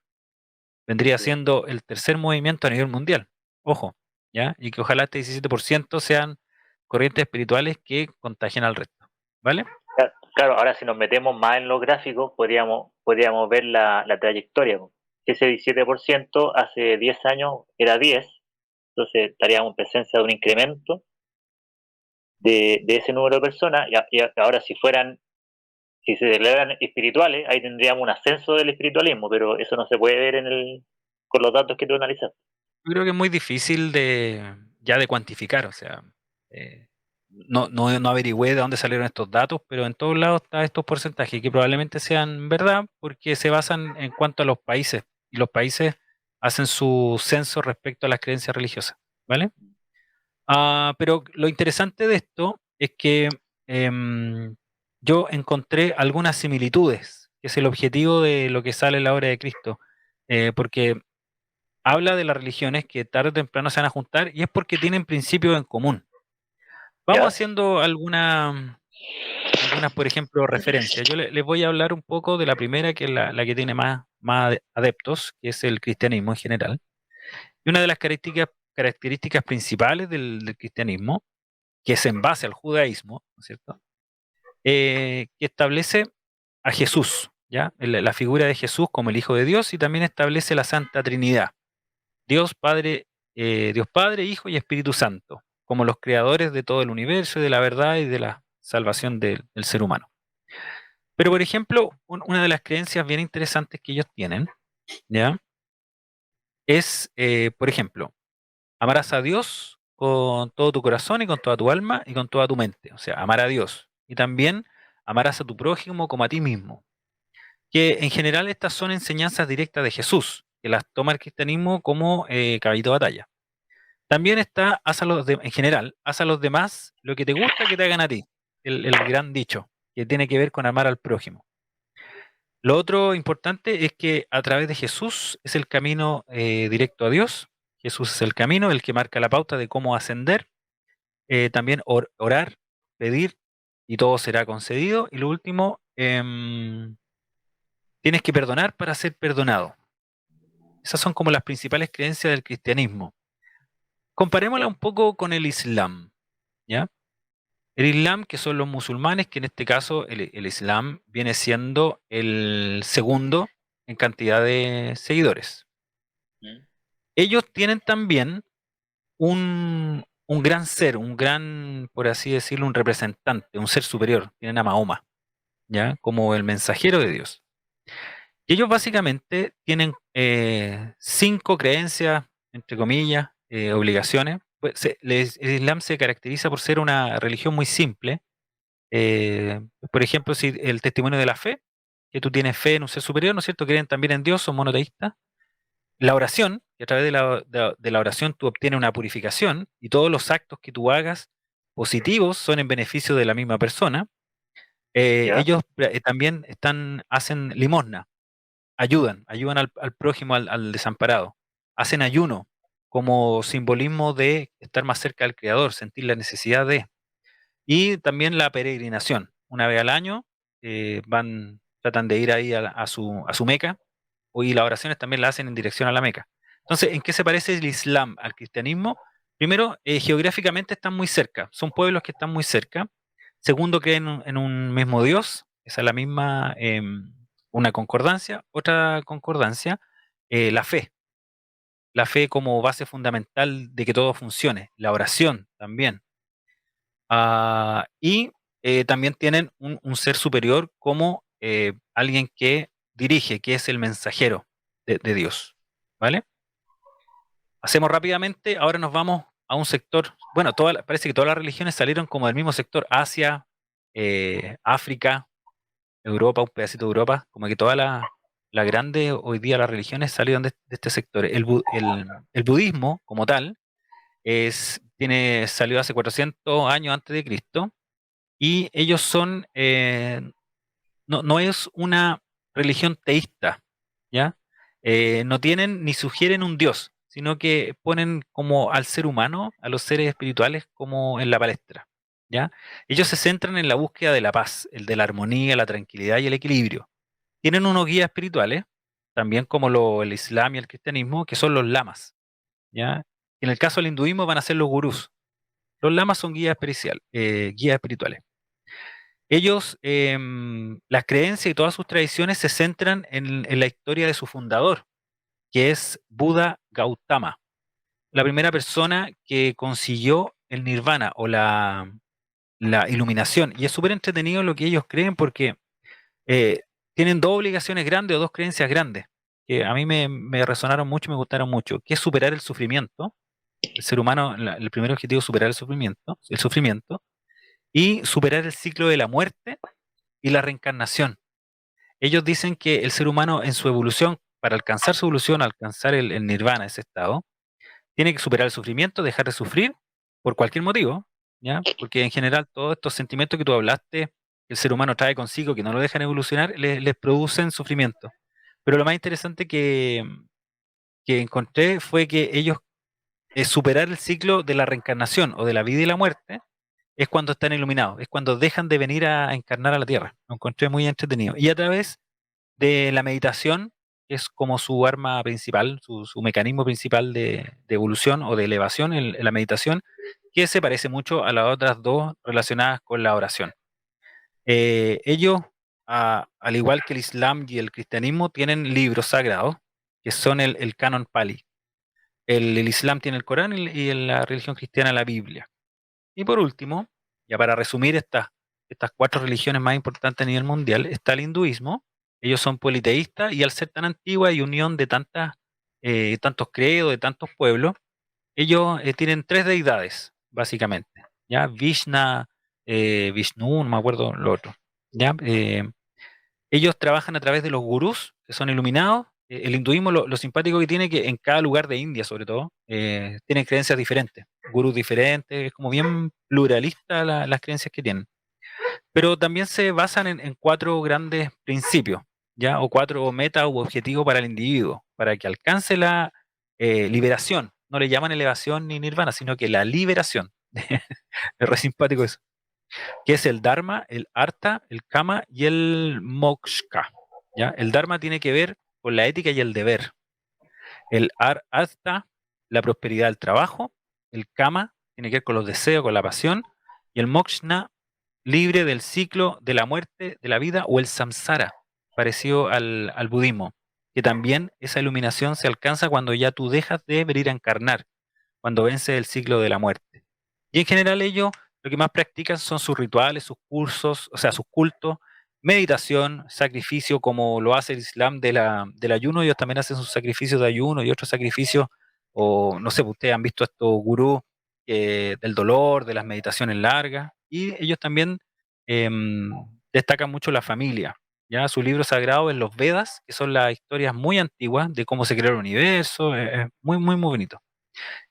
Vendría Ya. siendo el tercer movimiento a nivel mundial. Ojo, ¿ya? Y que ojalá este 17% sean corrientes espirituales que contagien al resto. ¿Vale? Claro, ahora si nos metemos más en los gráficos, podríamos ver la trayectoria. Si ese 17% hace 10 años era 10, entonces estaríamos en presencia de un incremento de ese número de personas, y ahora si se declaran espirituales, ahí tendríamos un ascenso del espiritualismo, pero eso no se puede ver con los datos que tú analizas. Yo creo que es muy difícil ya de cuantificar, o sea, no averigüé de dónde salieron estos datos, pero en todos lados están estos porcentajes que probablemente sean verdad porque se basan en cuanto a los países, y los países hacen su censo respecto a las creencias religiosas, ¿vale? Pero lo interesante de esto es que em, yo encontré algunas similitudes, que es el objetivo de lo que sale en la obra de Cristo, porque habla de las religiones que tarde o temprano se van a juntar y es porque tienen principios en común. Vamos ¿Ya? haciendo algunas, por ejemplo, referencias. Yo les voy a hablar un poco de la primera, que es la que tiene más adeptos, que es el cristianismo en general. Y una de las características principales del cristianismo, que es en base al judaísmo, ¿no es cierto? Que establece a Jesús, ¿ya? La figura de Jesús como el Hijo de Dios, y también establece la Santa Trinidad. Dios Padre, Dios Padre, Hijo y Espíritu Santo, como los creadores de todo el universo y de la verdad y de la salvación del ser humano. Pero, por ejemplo, una de las creencias bien interesantes que ellos tienen, ¿ya? Es, por ejemplo, amarás a Dios con todo tu corazón y con toda tu alma y con toda tu mente. O sea, amar a Dios. Y también amarás a tu prójimo como a ti mismo. Que en general estas son enseñanzas directas de Jesús, que las toma el cristianismo como caballito de batalla. También está, en general, haz a los demás lo que te gusta que te hagan a ti. El gran dicho, que tiene que ver con amar al prójimo. Lo otro importante es que a través de Jesús es el camino directo a Dios. Jesús es el camino, el que marca la pauta de cómo ascender. También orar, pedir y todo será concedido. Y lo último, tienes que perdonar para ser perdonado. Esas son como las principales creencias del cristianismo. Comparémosla un poco con el Islam, ¿ya? El Islam, que son los musulmanes, que en este caso el Islam viene siendo el segundo en cantidad de seguidores. ¿Mm? Ellos tienen también un gran ser, un gran, por así decirlo, un representante, un ser superior. Tienen a Mahoma, ¿ya? Como el mensajero de Dios. Y ellos básicamente tienen cinco creencias, entre comillas, obligaciones. Pues, el Islam se caracteriza por ser una religión muy simple. Por ejemplo, si el testimonio de la fe, que tú tienes fe en un ser superior, ¿no es cierto? Creen también en Dios, son monoteístas. La oración, que a través de la oración tú obtienes una purificación y todos los actos que tú hagas positivos son en beneficio de la misma persona. ¿Ya? Ellos también hacen limosna, ayudan al prójimo, al desamparado. Hacen ayuno como simbolismo de estar más cerca del Creador, sentir la necesidad de. Y también la peregrinación. Una vez al año tratan de ir ahí a su Meca, y las oraciones también las hacen en dirección a la Meca. Entonces, ¿en qué se parece el Islam al cristianismo? Primero, geográficamente están muy cerca, son pueblos que están muy cerca. Segundo, creen en un mismo Dios, esa es la misma, una concordancia. Otra concordancia, la fe. La fe como base fundamental de que todo funcione. La oración también. Y también tienen un ser superior como alguien que dirige, que es el mensajero de Dios. ¿Vale? Hacemos rápidamente, ahora nos vamos a un sector, bueno, parece que todas las religiones salieron como del mismo sector, Asia, África, Europa, un pedacito de Europa, como que todas las grandes hoy día las religiones salieron de este sector. El budismo como tal salió hace 400 años antes de Cristo y ellos no es una religión teísta, ¿ya? No tienen ni sugieren un Dios, sino que ponen como al ser humano, a los seres espirituales, como en la palestra, ¿ya? Ellos se centran en la búsqueda de la paz, el de la armonía, la tranquilidad y el equilibrio. Tienen unos guías espirituales, también como el Islam y el cristianismo, que son los lamas, ¿ya? En el caso del hinduismo van a ser los gurús. Los lamas son guías espirituales. Ellos, las creencias y todas sus tradiciones se centran en la historia de su fundador, que es Buda Gautama, la primera persona que consiguió el nirvana o la iluminación. Y es súper entretenido lo que ellos creen porque eh, tienen dos obligaciones grandes o dos creencias grandes, que a mí me resonaron mucho y me gustaron mucho, que es superar el sufrimiento. El ser humano, el primer objetivo es superar el sufrimiento, y superar el ciclo de la muerte y la reencarnación. Ellos dicen que el ser humano en su evolución, para alcanzar su evolución, alcanzar el nirvana, ese estado, tiene que superar el sufrimiento, dejar de sufrir por cualquier motivo, ¿ya? Porque en general todos estos sentimientos que tú hablaste, que el ser humano trae consigo, que no lo dejan evolucionar, les producen sufrimiento. Pero lo más interesante que encontré fue que ellos, superar el ciclo de la reencarnación o de la vida y la muerte, es cuando están iluminados, es cuando dejan de venir a encarnar a la Tierra. Lo encontré muy entretenido. Y a través de la meditación, que es como su arma principal, su mecanismo principal de evolución o de elevación en la meditación, que se parece mucho a las otras dos relacionadas con la oración. Ellos, al igual que el Islam y el cristianismo, tienen libros sagrados, que son el canon Pali. El Islam tiene el Corán y la religión cristiana la Biblia. Y por último, ya para resumir estas cuatro religiones más importantes a nivel mundial, está el hinduismo. Ellos son politeístas y al ser tan antigua y unión de tantos credos, de tantos pueblos, ellos tienen tres deidades, básicamente. ¿Ya? Vishnu, no me acuerdo lo otro. ¿Ya? Ellos trabajan a través de los gurús, que son iluminados. El hinduismo, lo simpático que tiene, que en cada lugar de India, sobre todo, tienen creencias diferentes, gurús diferentes, es como bien pluralista las creencias que tienen. Pero también se basan en cuatro grandes principios, ¿ya? O cuatro metas u objetivos para el individuo, para que alcance la liberación. No le llaman elevación ni nirvana, sino que la liberación. Es re simpático eso, que es el Dharma, el Artha, el Kama y el Moksha. ¿Ya? El Dharma tiene que ver con la ética y el deber. El Artha, la prosperidad del trabajo. el kama tiene que ver con los deseos, con la pasión, y el moksha libre del ciclo de la muerte, de la vida, o el samsara, parecido al budismo, que también esa iluminación se alcanza cuando ya tú dejas de venir a encarnar, cuando vence el ciclo de la muerte. Y en general ellos lo que más practican son sus rituales, sus cursos, o sea, sus cultos, meditación, sacrificio, como lo hace el Islam del ayuno. Ellos también hacen sus sacrificios de ayuno y otros sacrificios, o no sé, ustedes han visto estos gurús del dolor, de las meditaciones largas, y ellos también em, destacan mucho la familia. Ya su libro sagrado es los Vedas, que son las historias muy antiguas de cómo se creó el universo, es muy, muy, muy bonito.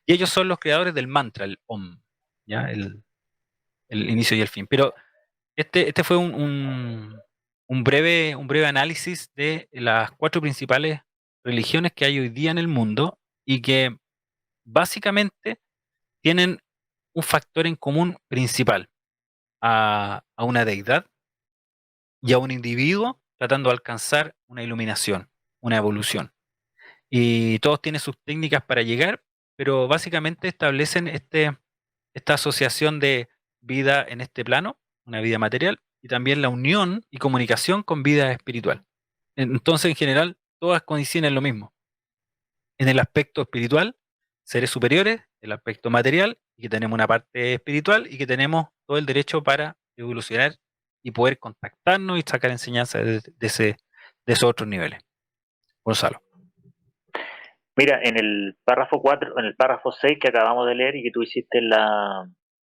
Y ellos son los creadores del mantra, el Om, ¿ya? El inicio y el fin. Pero este fue un breve análisis de las cuatro principales religiones que hay hoy día en el mundo y que básicamente tienen un factor en común principal, a una deidad y a un individuo tratando de alcanzar una iluminación, una evolución. Y todos tienen sus técnicas para llegar, pero básicamente establecen esta asociación de vida en este plano, una vida material, y también la unión y comunicación con vida espiritual. Entonces, en general, todas coinciden en lo mismo. En el aspecto espiritual, seres superiores, el aspecto material, y que tenemos una parte espiritual y que tenemos todo el derecho para evolucionar y poder contactarnos y sacar enseñanza de esos otros niveles. Gonzalo. Mira, en el párrafo 4, en el párrafo 6 que acabamos de leer y que tú hiciste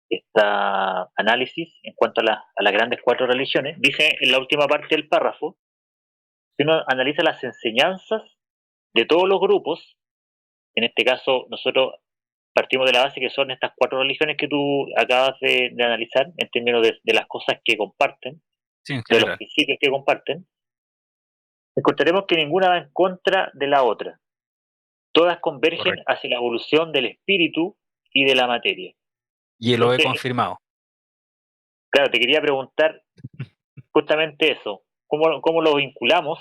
esta análisis en cuanto a las grandes cuatro religiones, dice en la última parte del párrafo, si uno analiza las enseñanzas de todos los grupos, en este caso nosotros partimos de la base que son estas cuatro religiones que tú acabas de analizar en términos de las cosas que comparten, Sí, en de los general. principios que comparten, encontraremos que ninguna va en contra de la otra. Todas convergen Correcto. hacia la evolución del espíritu y de la materia. Y lo he Entonces, confirmado. claro, te quería preguntar justamente eso. ¿Cómo lo vinculamos?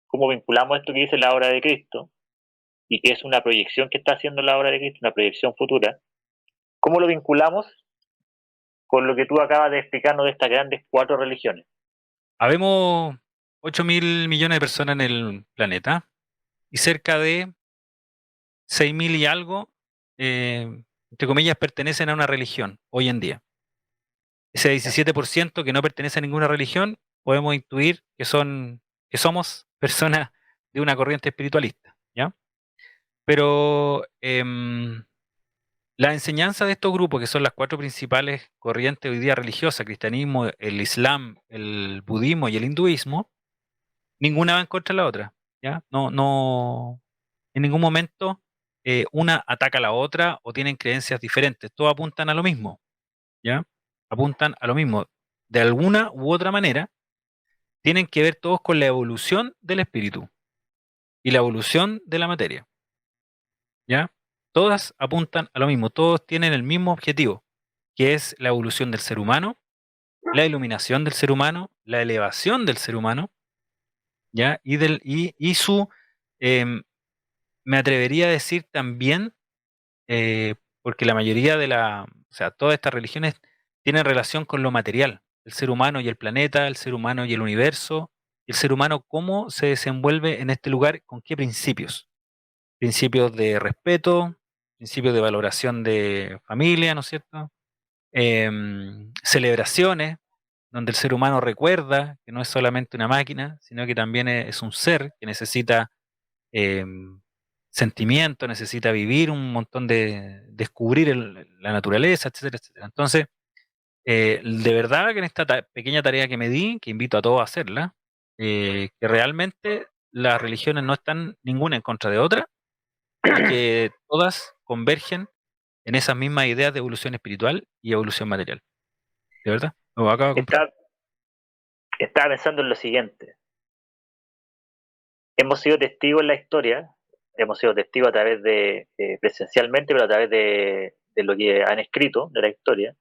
¿Cómo vinculamos esto que dice la obra de Cristo y que es una proyección que está haciendo la obra de Cristo, una proyección futura? ¿Cómo lo vinculamos con lo que tú acabas de explicarnos de estas grandes cuatro religiones? Habemos 8.000 millones de personas en el planeta y cerca de 6.000 y algo, entre comillas, pertenecen a una religión hoy en día. Ese 17% que no pertenece a ninguna religión, podemos intuir que somos personas de una corriente espiritualista, ¿ya? Pero la enseñanza de estos grupos, que son las cuatro principales corrientes hoy día religiosas, cristianismo, el islam, el budismo y el hinduismo, ninguna va en contra de la otra, ¿ya? No, no, en ningún momento una ataca a la otra o tienen creencias diferentes. Todos apuntan a lo mismo, ¿ya? Apuntan a lo mismo. De alguna u otra manera, tienen que ver todos con la evolución del espíritu y la evolución de la materia, ¿ya? Todas apuntan a lo mismo, todos tienen el mismo objetivo, que es la evolución del ser humano, la iluminación del ser humano, la elevación del ser humano, ¿ya? Y su, em, me atrevería a decir también, porque la mayoría o sea, todas estas religiones tienen relación con lo material, el ser humano y el planeta, el ser humano y el universo, y el ser humano cómo se desenvuelve en este lugar, con qué principios. Principios de respeto, principios de valoración de familia, ¿no es cierto? Celebraciones, donde el ser humano recuerda que no es solamente una máquina, sino que también es un ser que necesita eh, sentimiento, necesita vivir un montón descubrir la naturaleza, etcétera, etcétera. Entonces, de verdad que en esta pequeña tarea que me di, que invito a todos a hacerla, que realmente las religiones no están ninguna en contra de otra y que todas convergen en esas mismas ideas de evolución espiritual y evolución material. ¿De verdad? Lo acabo de comprar. Estaba, estaba pensando en lo siguiente. Hemos sido testigos en la historia, hemos sido testigos a través presencialmente, pero a través de lo que han escrito de la historia,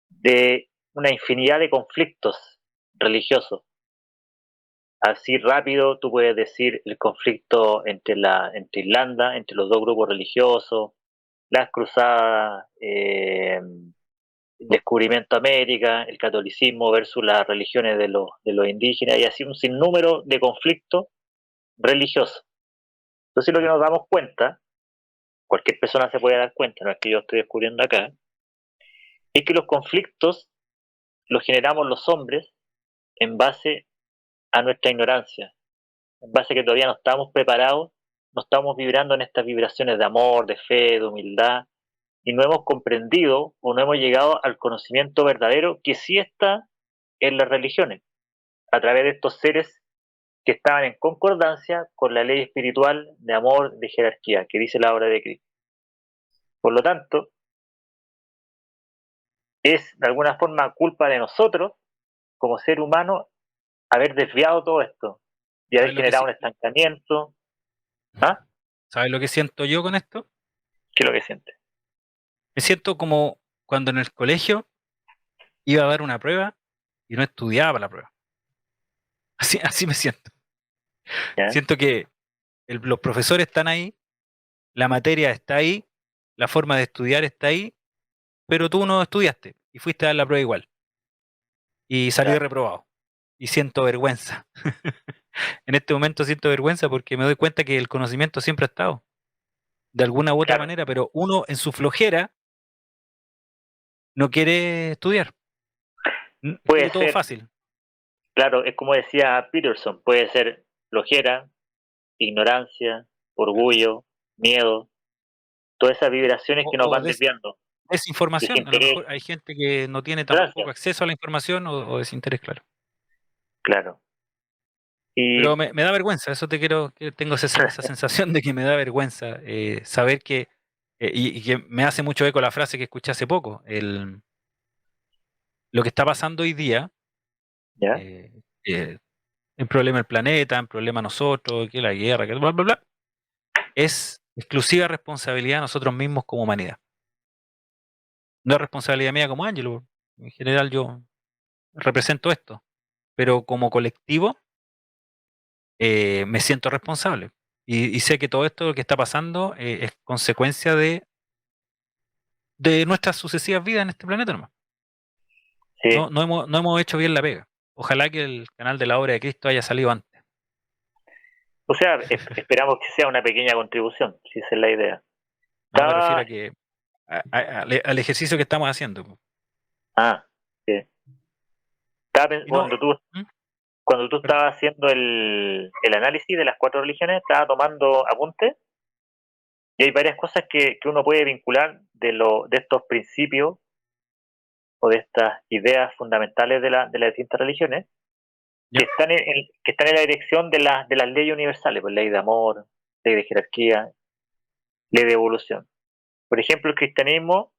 de una infinidad de conflictos religiosos. Así rápido tú puedes decir el conflicto entre Irlanda, entre los dos grupos religiosos, las cruzadas, descubrimiento de América, el catolicismo versus las religiones de los indígenas, y así un sinnúmero de conflictos religiosos. Entonces lo que nos damos cuenta, cualquier persona se puede dar cuenta, no es que yo estoy descubriendo acá, es que los conflictos los generamos los hombres en base a nuestra ignorancia, en base a que todavía no estamos preparados, no estamos vibrando en estas vibraciones de amor, de fe, de humildad, y no hemos comprendido o no hemos llegado al conocimiento verdadero que sí está en las religiones, a través de estos seres que estaban en concordancia con la ley espiritual de amor, de jerarquía, que dice la obra de Cristo. Por lo tanto, es de alguna forma culpa de nosotros, como ser humano, haber desviado todo esto y haber ¿Sabes lo que, generado un estancamiento. ¿Ah? ¿Sabes lo que siento yo con esto? ¿Qué es lo que siente? Me siento como cuando en el colegio iba a dar una prueba y no estudiaba para la prueba. Así me siento. ¿Ya? Siento que los profesores están ahí, la materia está ahí, la forma de estudiar está ahí, pero tú no estudiaste y fuiste a dar la prueba igual. Y salí Claro, reprobado. Y siento vergüenza. En este momento siento vergüenza porque me doy cuenta que el conocimiento siempre ha estado, de alguna u otra claro. manera, pero uno en su flojera no quiere estudiar. Puede Quiere todo ser, fácil. claro, es como decía Peterson, puede ser flojera, ignorancia, orgullo, miedo, todas esas vibraciones O, que nos o van desviando, desinformación. A lo desinterés, mejor hay gente que no tiene tampoco ignorancia, acceso a la información o desinterés, claro. claro. Y Pero me da vergüenza, eso te quiero, que tengo esa sensación de que me da vergüenza saber que, y que me hace mucho eco la frase que escuché hace poco, lo que está pasando hoy día, ¿ya? eh, eh, el problema del planeta, el problema nosotros, que la guerra, que bla, bla, bla, es exclusiva responsabilidad de nosotros mismos como humanidad. No es responsabilidad mía como Ángelo, en general yo represento esto, pero como colectivo me siento responsable. Y sé que todo esto que está pasando es consecuencia de nuestras sucesivas vidas en este planeta nomás. Sí. No hemos hecho bien la pega. Ojalá que el canal de la obra de Cristo haya salido antes. O sea, esperamos que sea una pequeña contribución, si esa es la idea. No me refiero Estaba, a que al ejercicio que estamos haciendo, po. ah, sí. Estaba Y no, ¿Mm? cuando tú Perdón. estabas haciendo el análisis de las cuatro religiones, estaba tomando apuntes y hay varias cosas que uno puede vincular de estos principios o de estas ideas fundamentales de las distintas religiones Ya, que están en la dirección de las leyes universales, pues ley de amor, ley de jerarquía, ley de evolución. Por ejemplo, el cristianismo,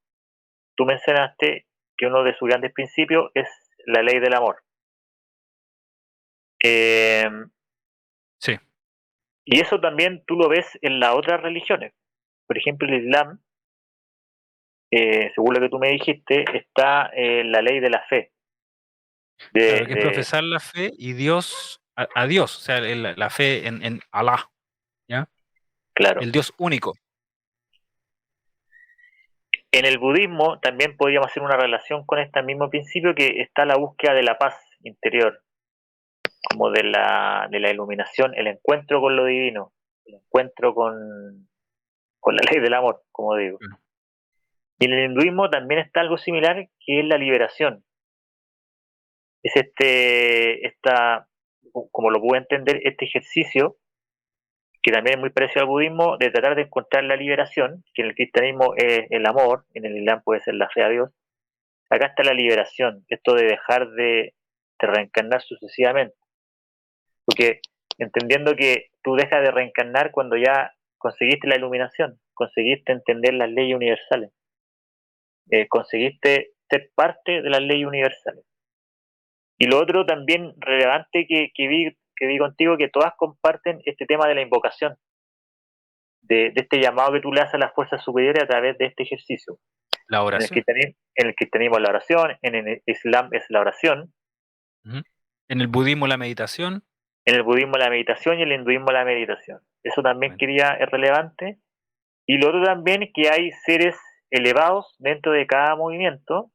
tú mencionaste que uno de sus grandes principios es la ley del amor. Eh, sí. y eso también tú lo ves en las otras religiones. Por ejemplo, el Islam, según lo que tú me dijiste, está la ley de la fe. Claro, que es De profesar la fe y Dios, a Dios, o sea, la fe en Alá, ¿ya? claro. El Dios único. En el budismo también podríamos hacer una relación con este mismo principio que está la búsqueda de la paz interior, como de la iluminación, el encuentro con lo divino, el encuentro con la ley del amor, como digo. Claro. Y en el hinduismo también está algo similar, que es la liberación. Es como lo puedo entender, este ejercicio, que también es muy parecido al budismo, de tratar de encontrar la liberación, que en el cristianismo es el amor, en el islam puede ser la fe a Dios. Acá está la liberación, esto de dejar de reencarnar sucesivamente. Porque entendiendo que tú dejas de reencarnar cuando ya conseguiste la iluminación, conseguiste entender las leyes universales, conseguiste ser parte de las leyes universales. Y lo otro también relevante que vi contigo, que todas comparten este tema de la invocación, de este llamado que tú le haces a las fuerzas superiores a través de este ejercicio. La oración. En el cristianismo es la oración, en el islam es la oración, Ujú. En el budismo la meditación. en el budismo la meditación y en el hinduismo la meditación. Eso también Bueno, es relevante. Y lo otro también que hay seres elevados dentro de cada movimiento,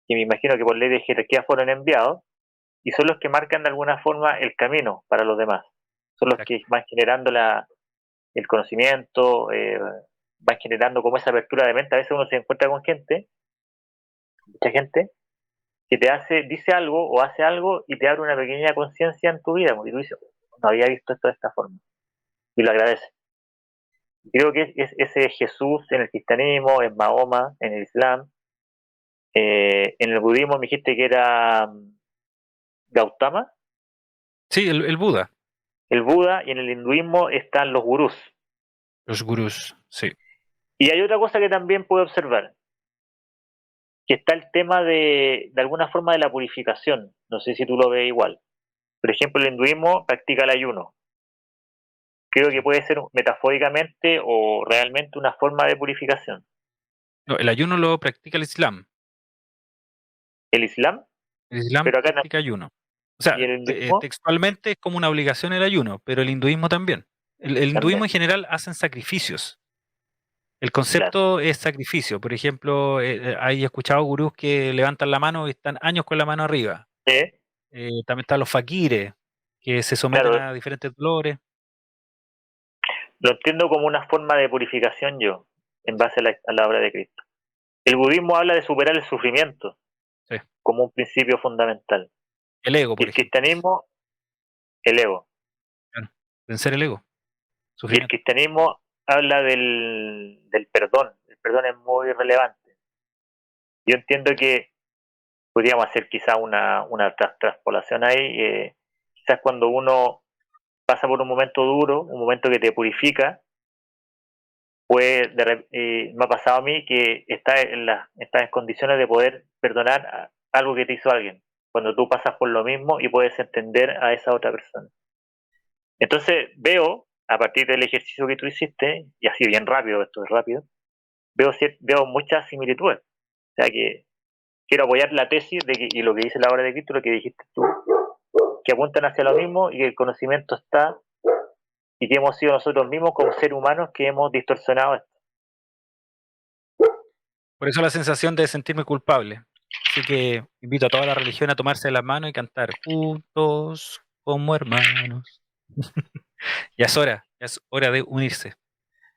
que me imagino que por ley de jerarquía fueron enviados, y son los que marcan de alguna forma el camino para los demás. Son los que van generando el conocimiento, van generando como esa apertura de mente. A veces uno se encuentra con gente, mucha gente, que dice algo o hace algo y te abre una pequeña conciencia en tu vida, y tú dices, no había visto esto de esta forma, y lo agradece. Creo que ese Jesús en el cristianismo, en Mahoma, en el Islam, en el budismo me dijiste que era Gautama, Sí, el Buda, el Buda, y en el hinduismo están los gurús. los gurús, sí. Y hay otra cosa que también puedo observar, que está el tema de alguna forma de la purificación. No sé si tú lo ves igual. Por ejemplo, el hinduismo practica el ayuno. Creo que puede ser metafóricamente o realmente una forma de purificación. No, el ayuno lo practica el Islam. El Islam, El Islam pero acá practica ayuno. O y sea, el hinduismo textualmente es como una obligación el ayuno, pero el hinduismo también. El hinduismo también. en general hacen sacrificios. El Claro. concepto es sacrificio. Por ejemplo, hay escuchado gurús que levantan la mano y están años con la mano arriba. Sí, También están los fakires, que se someten claro, a diferentes dolores. lo entiendo como una forma de purificación yo, en base a la obra de Cristo. El budismo habla de superar el sufrimiento Sí. como un principio fundamental. El ego, Y por el ejemplo. cristianismo, el ego. Claro. Vencer el ego, Y el sufrimiento. cristianismo habla del perdón. El perdón es muy relevante. Yo entiendo que podríamos hacer quizá una transpolación ahí. Quizás cuando uno pasa por un momento duro, un momento que te purifica, pues me ha pasado a mí que estás en condiciones de poder perdonar algo que te hizo alguien, cuando tú pasas por lo mismo y puedes entender a esa otra persona. Entonces veo, a partir del ejercicio que tú hiciste, y así bien rápido, esto es rápido, veo muchas similitudes. O sea que quiero apoyar la tesis y lo que dice la obra de Cristo, lo que dijiste tú, que apuntan hacia lo mismo y que el conocimiento está y que hemos sido nosotros mismos como seres humanos que hemos distorsionado esto. Por eso la sensación de sentirme culpable. Así que invito a toda la religión a tomarse de las manos y cantar juntos como hermanos. Ya es hora de unirse.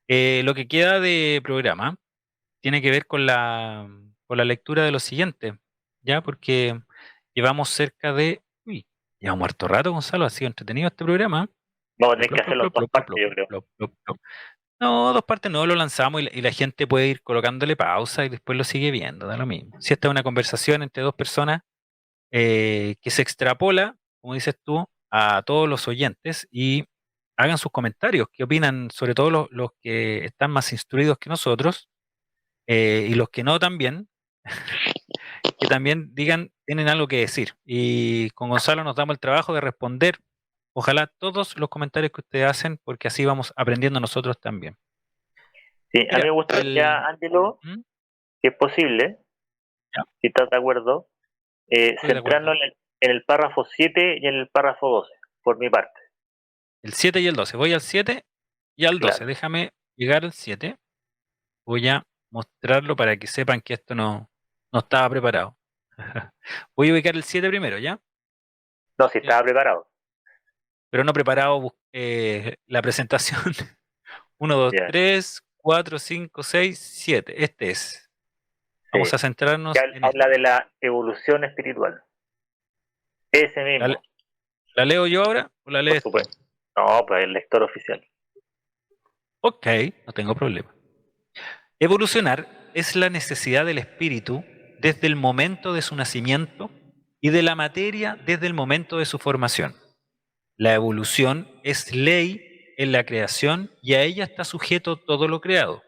Lo que queda de programa tiene que ver con la lectura de lo siguiente, ¿ya? Porque llevamos cerca de... Uy, llevamos harto rato, Gonzalo, ha sido entretenido este programa. Vamos a Plop, tener que plop, plop, hacerlo en plop, dos plop, plop, partes, plop, yo creo. plop, plop, plop. No, dos partes no, lo lanzamos y la gente puede ir colocándole pausa y después lo sigue viendo, da lo mismo. Si esta es una conversación entre dos personas que se extrapola, como dices tú, a todos los oyentes y hagan sus comentarios, qué opinan, sobre todo los que están más instruidos que nosotros y los que no también, que también digan, tienen algo que decir. Y con Gonzalo nos damos el trabajo de responder, ojalá todos los comentarios que ustedes hacen, porque así vamos aprendiendo nosotros también. Sí, a mí Mira, me gustaría, Ángelo, ¿Mm? si es posible, Ya, si estás de acuerdo, estoy de centrarnos acuerdo. en el párrafo 7 y en el párrafo 12, por mi parte. El 7 y el 12. Voy al 7 y al 12. Claro. Déjame llegar al 7. Voy a mostrarlo para que sepan que esto no estaba preparado. Voy a ubicar el 7 primero, ¿ya? No, si Ya. estaba preparado. Pero no preparado la presentación. Uno, 2, Ya, 3, 4, 5, 6, 7. Este es. Vamos sí. a Que centrarnos en habla este. de la evolución espiritual. Ese ¿La, le- mismo, la leo yo ahora o la por lees tú? supuesto. No, pues el lector oficial. Ok, no tengo problema. Evolucionar es la necesidad del espíritu desde el momento de su nacimiento y de la materia desde el momento de su formación. La evolución es ley en la creación y a ella está sujeto todo lo creado.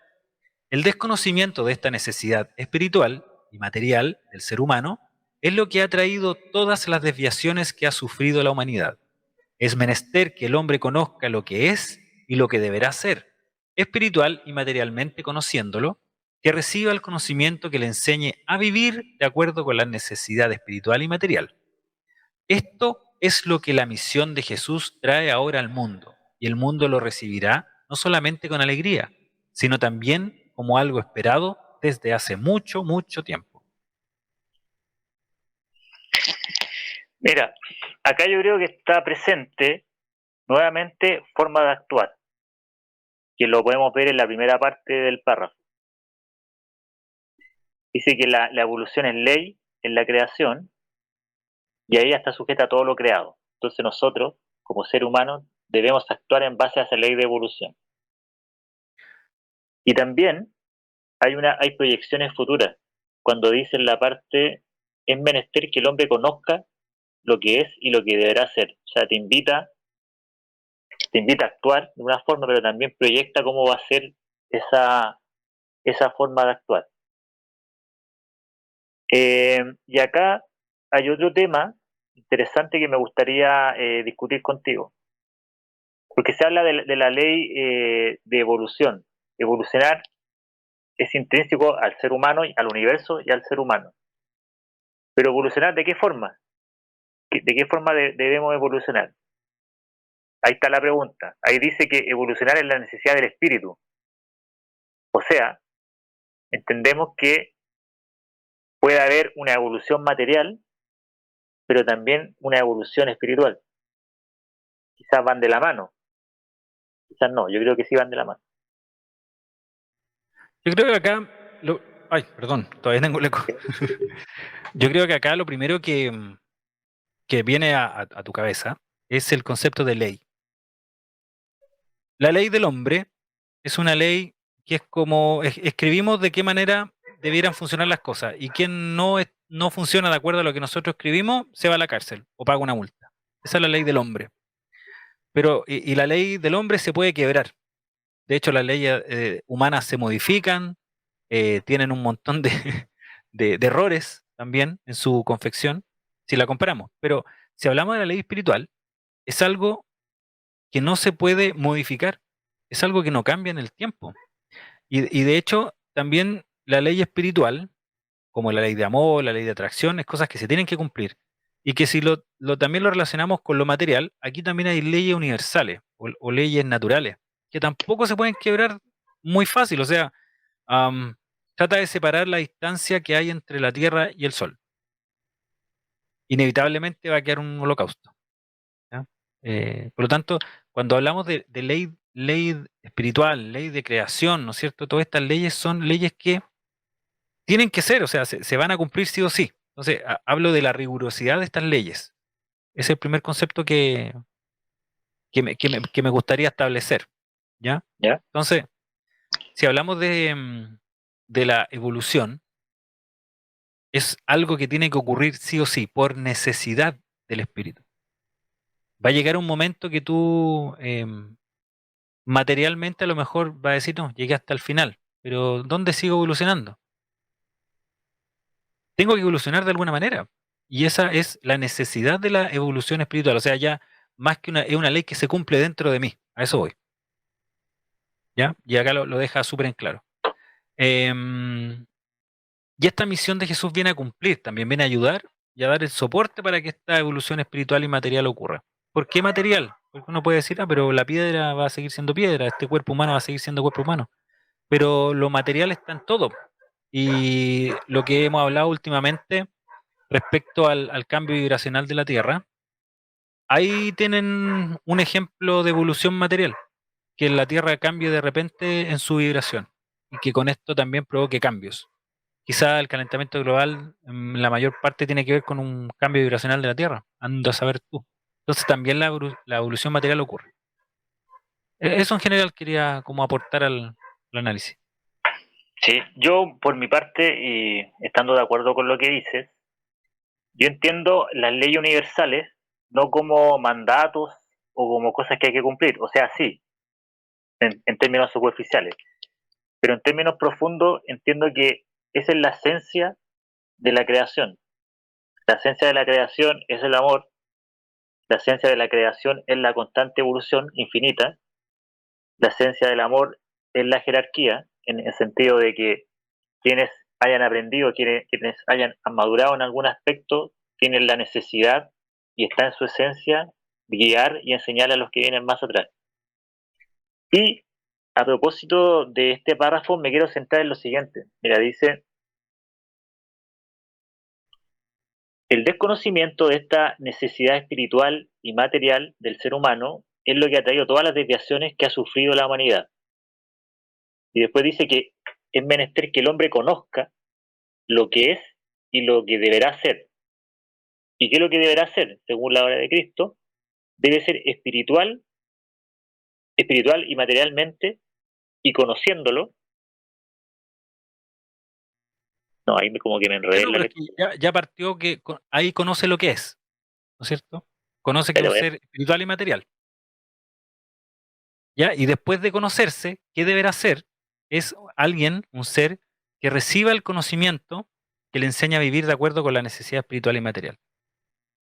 El desconocimiento de esta necesidad espiritual y material del ser humano es lo que ha traído todas las desviaciones que ha sufrido la humanidad. Es menester que el hombre conozca lo que es y lo que deberá ser, espiritual y materialmente conociéndolo, que reciba el conocimiento que le enseñe a vivir de acuerdo con la necesidad espiritual y material. Esto es lo que la misión de Jesús trae ahora al mundo, y el mundo lo recibirá no solamente con alegría, sino también como algo esperado desde hace mucho, mucho tiempo. Mira, acá yo creo que está presente nuevamente forma de actuar, que lo podemos ver en la primera parte del párrafo. Dice que la evolución es ley en la creación y ahí está sujeta a todo lo creado. Entonces nosotros, como seres humanos, debemos actuar en base a esa ley de evolución. Y también hay proyecciones futuras, cuando dice en la parte, es menester que el hombre conozca lo que es y lo que deberá ser. O sea, te invita a actuar de una forma, pero también proyecta cómo va a ser esa forma de actuar. Y acá hay otro tema interesante que me gustaría discutir contigo, porque se habla de la ley de evolución. Evolucionar es intrínseco al ser humano, al universo y al ser humano. Pero evolucionar, ¿de qué forma? ¿De qué forma debemos evolucionar? Ahí está la pregunta. Ahí dice que evolucionar es la necesidad del espíritu. O sea, entendemos que puede haber una evolución material, pero también una evolución espiritual. Quizás van de la mano, quizás no, yo creo que sí van de la mano. Yo creo que acá, ay, perdón, todavía tengo el eco. Yo creo que acá lo primero que viene a tu cabeza es el concepto de ley. La ley del hombre es una ley que es como escribimos de qué manera debieran funcionar las cosas y quien no funciona de acuerdo a lo que nosotros escribimos se va a la cárcel o paga una multa. Esa es la ley del hombre. Pero y la ley del hombre se puede quebrar. De hecho, las leyes humanas se modifican, tienen un montón de, de errores también en su confección, si la comparamos. Pero si hablamos de la ley espiritual, es algo que no se puede modificar, es algo que no cambia en el tiempo. Y de hecho, también la ley espiritual, como la ley de amor, la ley de atracción, es cosas que se tienen que cumplir. Y que si también lo relacionamos con lo material, aquí también hay leyes universales o leyes naturales, que tampoco se pueden quebrar muy fácil. O sea, am, trata de separar la distancia que hay entre la Tierra y el Sol. Inevitablemente va a quedar un holocausto. ¿Ya? Por lo tanto, cuando hablamos de ley espiritual, ley de creación, ¿no es cierto? Todas estas leyes son leyes que tienen que ser, o sea, se van a cumplir sí o sí. Entonces, hablo de la rigurosidad de estas leyes. Ese es el primer concepto que me gustaría establecer, ¿ya? ¿Ya? Entonces, si hablamos de la evolución, es algo que tiene que ocurrir sí o sí, por necesidad del espíritu. Va a llegar un momento que tú materialmente a lo mejor vas a decir, no, llegué hasta el final, pero ¿dónde sigo evolucionando? Tengo que evolucionar de alguna manera. Y esa es la necesidad de la evolución espiritual. O sea, ya más que es una ley que se cumple dentro de mí. A eso voy. ¿Ya? Y acá lo deja súper en claro. Em, y esta misión de Jesús viene a cumplir, también viene a ayudar y a dar el soporte para que esta evolución espiritual y material ocurra. ¿Por qué material? Porque uno puede decir, pero la piedra va a seguir siendo piedra, este cuerpo humano va a seguir siendo cuerpo humano. Pero lo material está en todo. Y lo que hemos hablado últimamente respecto al cambio vibracional de la Tierra, ahí tienen un ejemplo de evolución material, que la Tierra cambie de repente en su vibración y que con esto también provoque cambios. Quizá el calentamiento global en la mayor parte tiene que ver con un cambio vibracional de la Tierra, anda a saber tú. Entonces también la evolución material ocurre. Eso en general quería como aportar al análisis. Sí, yo por mi parte, y estando de acuerdo con lo que dices, yo entiendo las leyes universales no como mandatos o como cosas que hay que cumplir, o sea, sí, en términos superficiales, pero en términos profundos entiendo que esa es la esencia de la creación. La esencia de la creación es el amor, la esencia de la creación es la constante evolución infinita, la esencia del amor es la jerarquía, en el sentido de que quienes hayan aprendido, quienes hayan madurado en algún aspecto, tienen la necesidad y está en su esencia de guiar y enseñar a los que vienen más atrás. Y a propósito de este párrafo me quiero centrar en lo siguiente. Mira, dice, el desconocimiento de esta necesidad espiritual y material del ser humano es lo que ha traído todas las desviaciones que ha sufrido la humanidad. Y después dice que es menester que el hombre conozca lo que es y lo que deberá ser. ¿Y qué es lo que deberá ser? Según la obra de Cristo, debe ser espiritual y materialmente, y conociéndolo. No, ahí como que me enredé en No, la pero es lectura. que ya partió que ahí conoce lo que es, ¿no es cierto? Conoce que Ya es te un voy a- ser espiritual y material. ¿Ya? Y después de conocerse, ¿qué deberá ser? Es alguien, un ser, que reciba el conocimiento que le enseña a vivir de acuerdo con la necesidad espiritual y material.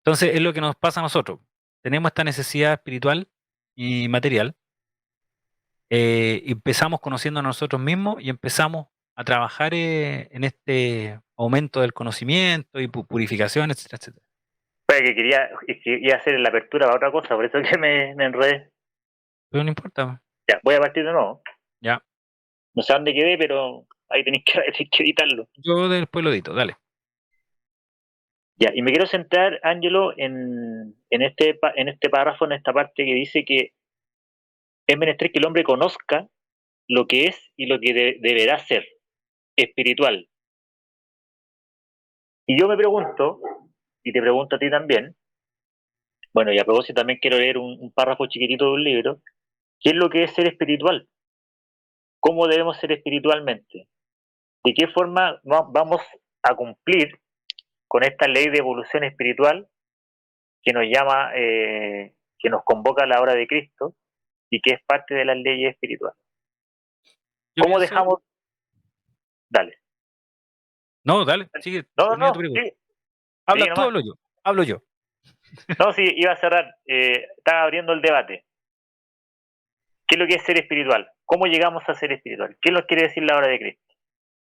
Entonces, es lo que nos pasa a nosotros. Tenemos esta necesidad espiritual y material. Empezamos conociendo a nosotros mismos y empezamos a trabajar en este aumento del conocimiento y purificación, etcétera, etcétera. Pues que iba a hacer la apertura para otra cosa, por eso que me enredé. Pero no importa. Ya, voy a partir de nuevo. Ya, No sé dónde quedé, pero ahí tenéis que, tenéis que editarlo. yo después lo edito, dale. Ya, y me quiero centrar, Ángelo, en este párrafo, en esta parte que dice que es menester que el hombre conozca lo que es y lo que deberá ser espiritual. Y yo me pregunto, y te pregunto a ti también, bueno, y a propósito también quiero leer un párrafo chiquitito de un libro, ¿qué es lo que es ser espiritual? ¿Cómo debemos ser espiritualmente? ¿De qué forma vamos a cumplir con esta ley de evolución espiritual que nos llama, que nos convoca a la hora de Cristo y que es parte de las leyes espirituales? Yo ¿Cómo pienso, dejamos? Dale. no, dale, sigue, No, no, termina tu no, pregunta. sí, sí, ¿Hablas tú o nomás. hablo yo? Hablo yo. No, sí, iba a cerrar. Estaba abriendo el debate. ¿Qué es lo que es ser espiritual? ¿Cómo llegamos a ser espiritual? ¿Qué nos quiere decir la hora de Cristo?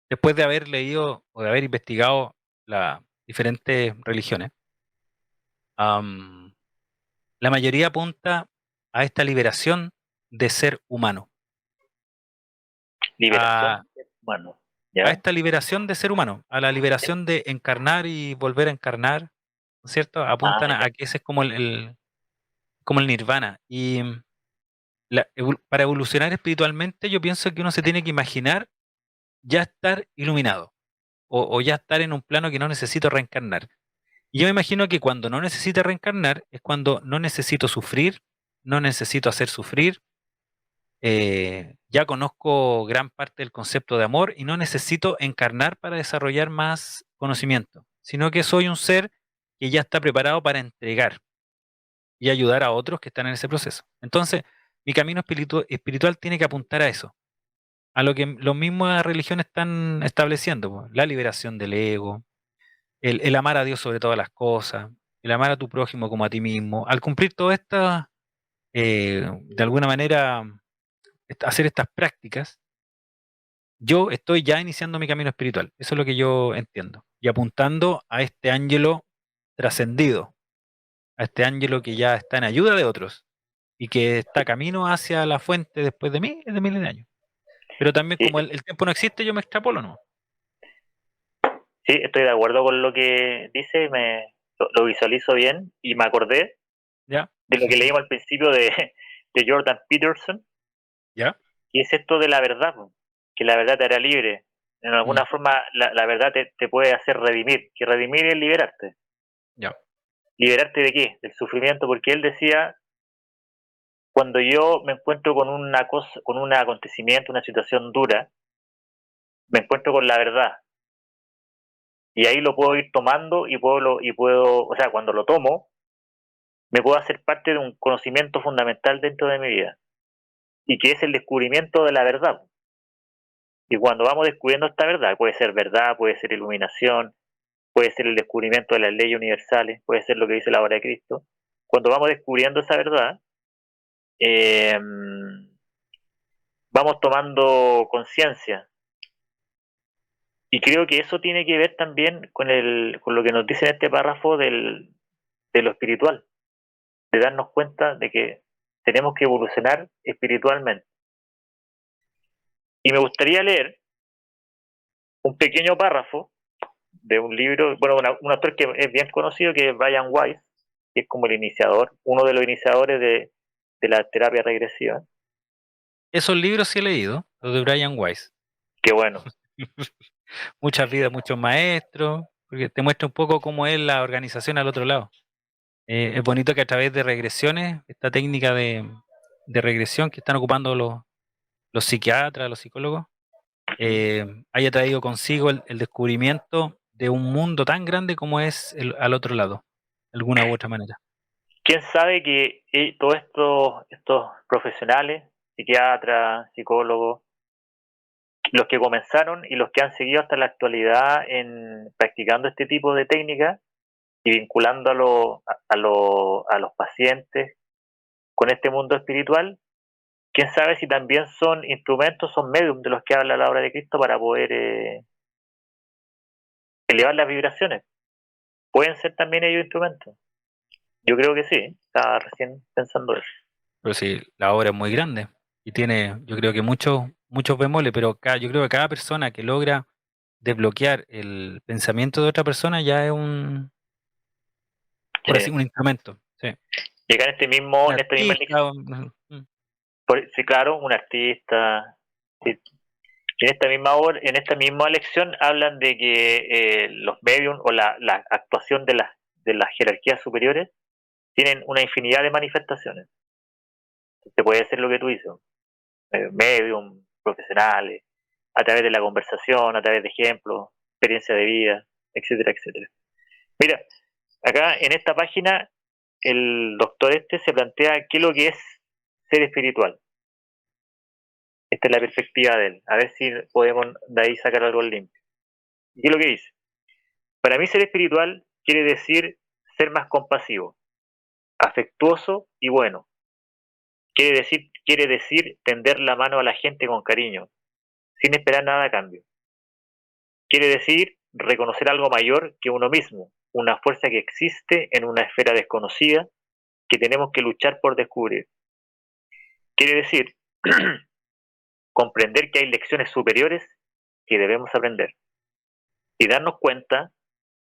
Después de haber leído o de haber investigado las diferentes religiones, am, la mayoría apunta a esta liberación de ser humano, Liberación a, del ser humano. a ¿Ya? esta liberación de ser humano, a la liberación de encarnar y volver a encarnar, ¿no es cierto? Ah, Apuntan ya. a que ese es como como el nirvana. Y para evolucionar espiritualmente, yo pienso que uno se tiene que imaginar ya estar iluminado o ya estar en un plano que no necesito reencarnar. Y yo me imagino que cuando no necesito reencarnar es cuando no necesito sufrir, no necesito hacer sufrir, ya conozco gran parte del concepto de amor y no necesito encarnar para desarrollar más conocimiento, sino que soy un ser que ya está preparado para entregar y ayudar a otros que están en ese proceso. Entonces, mi camino espiritual tiene que apuntar a eso, a lo que las mismas religiones están estableciendo, pues, la liberación del ego, el amar a Dios sobre todas las cosas, el amar a tu prójimo como a ti mismo. Al cumplir todas estas, de alguna manera, hacer estas prácticas, yo estoy ya iniciando mi camino espiritual. Eso es lo que yo entiendo. Y apuntando a este ángelo trascendido, a este ángelo que ya está en ayuda de otros y que está camino hacia la fuente después de mí, de miles de años. Pero también Sí, como el tiempo no existe, yo me extrapolo, ¿no? sí, estoy de acuerdo con lo que dice, lo visualizo bien y me acordé ¿Ya? de lo que leímos al principio de Jordan Peterson, ¿Ya? y es esto de la verdad, po, que la verdad te hará libre. En Mm, alguna forma, la verdad te puede hacer redimir, que redimir es liberarte. ya. ¿Liberarte de qué? Del sufrimiento, porque él decía, cuando yo me encuentro con una cosa, con un acontecimiento, una situación dura, me encuentro con la verdad. Y ahí lo puedo ir tomando o sea, cuando lo tomo, me puedo hacer parte de un conocimiento fundamental dentro de mi vida. Y que es el descubrimiento de la verdad. Y cuando vamos descubriendo esta verdad, puede ser iluminación, puede ser el descubrimiento de las leyes universales, puede ser lo que dice la obra de Cristo. Cuando vamos descubriendo esa verdad, eh, vamos tomando conciencia. Y creo que eso tiene que ver también con lo que nos dice en este párrafo de lo espiritual, de darnos cuenta de que tenemos que evolucionar espiritualmente. Y me gustaría leer un pequeño párrafo de un libro, bueno, un autor que es bien conocido, que es Brian Weiss, que es como el iniciador, uno de los iniciadores de la terapia regresiva. Esos libros sí he leído, los de Brian Weiss. Qué bueno. Muchas vidas, muchos maestros, porque te muestra un poco cómo es la organización al otro lado. Es bonito que a través de regresiones, esta técnica de regresión que están ocupando los psiquiatras, los psicólogos, haya traído consigo el descubrimiento de un mundo tan grande como es al otro lado, de alguna u otra manera. ¿Quién sabe que todos estos profesionales, psiquiatras, psicólogos, los que comenzaron y los que han seguido hasta la actualidad en practicando este tipo de técnicas y vinculando a los pacientes con este mundo espiritual, quién sabe si también son instrumentos, son medios de los que habla la obra de Cristo para poder elevar las vibraciones? ¿Pueden ser también ellos instrumentos? Yo creo que sí, estaba recién pensando eso. Pero sí, la obra es muy grande y tiene, yo creo que muchos bemoles, pero yo creo que cada persona que logra desbloquear el pensamiento de otra persona ya es por así, Sí. un instrumento. Sí. Llega Un en esta misma artista, sí, claro, un artista. Sí. En esta misma lección hablan de que los mediums o la actuación de las jerarquías superiores tienen una infinidad de manifestaciones. Te puede ser lo que tú dices, medium, profesionales, a través de la conversación, a través de ejemplos, experiencia de vida, etcétera, etcétera. Mira, acá en esta página el doctor se plantea qué es lo que es ser espiritual. Esta es la perspectiva de él. A ver si podemos de ahí sacar algo limpio. ¿Y qué es lo que dice? Para mí ser espiritual quiere decir ser más compasivo, afectuoso y bueno. Quiere decir tender la mano a la gente con cariño, sin esperar nada a cambio. Quiere decir reconocer algo mayor que uno mismo, una fuerza que existe en una esfera desconocida que tenemos que luchar por descubrir. Quiere decir comprender que hay lecciones superiores que debemos aprender y darnos cuenta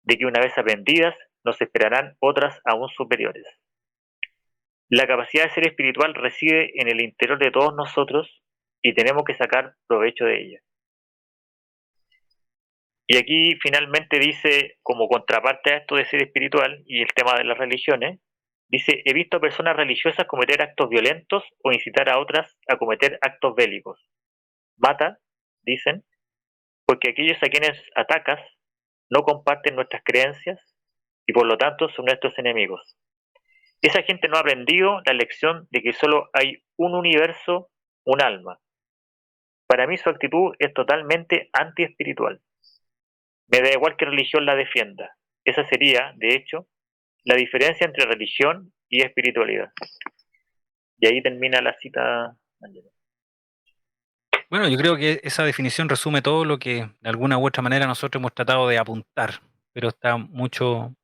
de que una vez aprendidas nos esperarán otras aún superiores. La capacidad de ser espiritual reside en el interior de todos nosotros y tenemos que sacar provecho de ella. Y aquí finalmente dice, como contraparte a esto de ser espiritual y el tema de las religiones, dice, he visto a personas religiosas cometer actos violentos o incitar a otras a cometer actos bélicos. Mata, dicen, porque aquellos a quienes atacas no comparten nuestras creencias y por lo tanto son nuestros enemigos. Esa gente no ha aprendido la lección de que solo hay un universo, un alma. Para mí su actitud es totalmente antiespiritual. Me da igual que religión la defienda. Esa sería, de hecho, la diferencia entre religión y espiritualidad. Y ahí termina la cita. bueno, yo creo que esa definición resume todo lo que de alguna u otra manera nosotros hemos tratado de apuntar, pero está mucho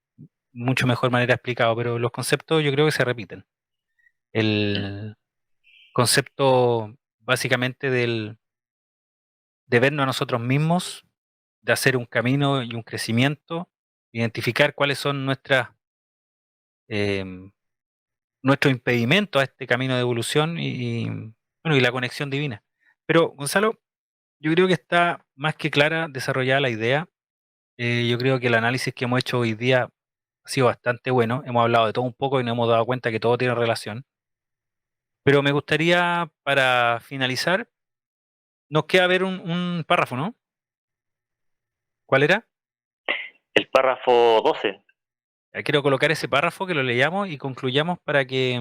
mejor manera explicado, pero los conceptos yo creo que se repiten. El concepto básicamente de vernos a nosotros mismos, de hacer un camino y un crecimiento, identificar cuáles son eh, nuestros impedimentos a este camino de evolución bueno, y la conexión divina. Pero, Gonzalo, yo creo que está más que clara, desarrollada la idea. Yo creo que el análisis que hemos hecho hoy día ha sido bastante bueno. Hemos hablado de todo un poco y nos hemos dado cuenta que todo tiene relación. Pero me gustaría, para finalizar, nos queda ver un párrafo, ¿no? ¿Cuál era? El párrafo 12. Quiero colocar ese párrafo, que lo leamos y concluyamos para que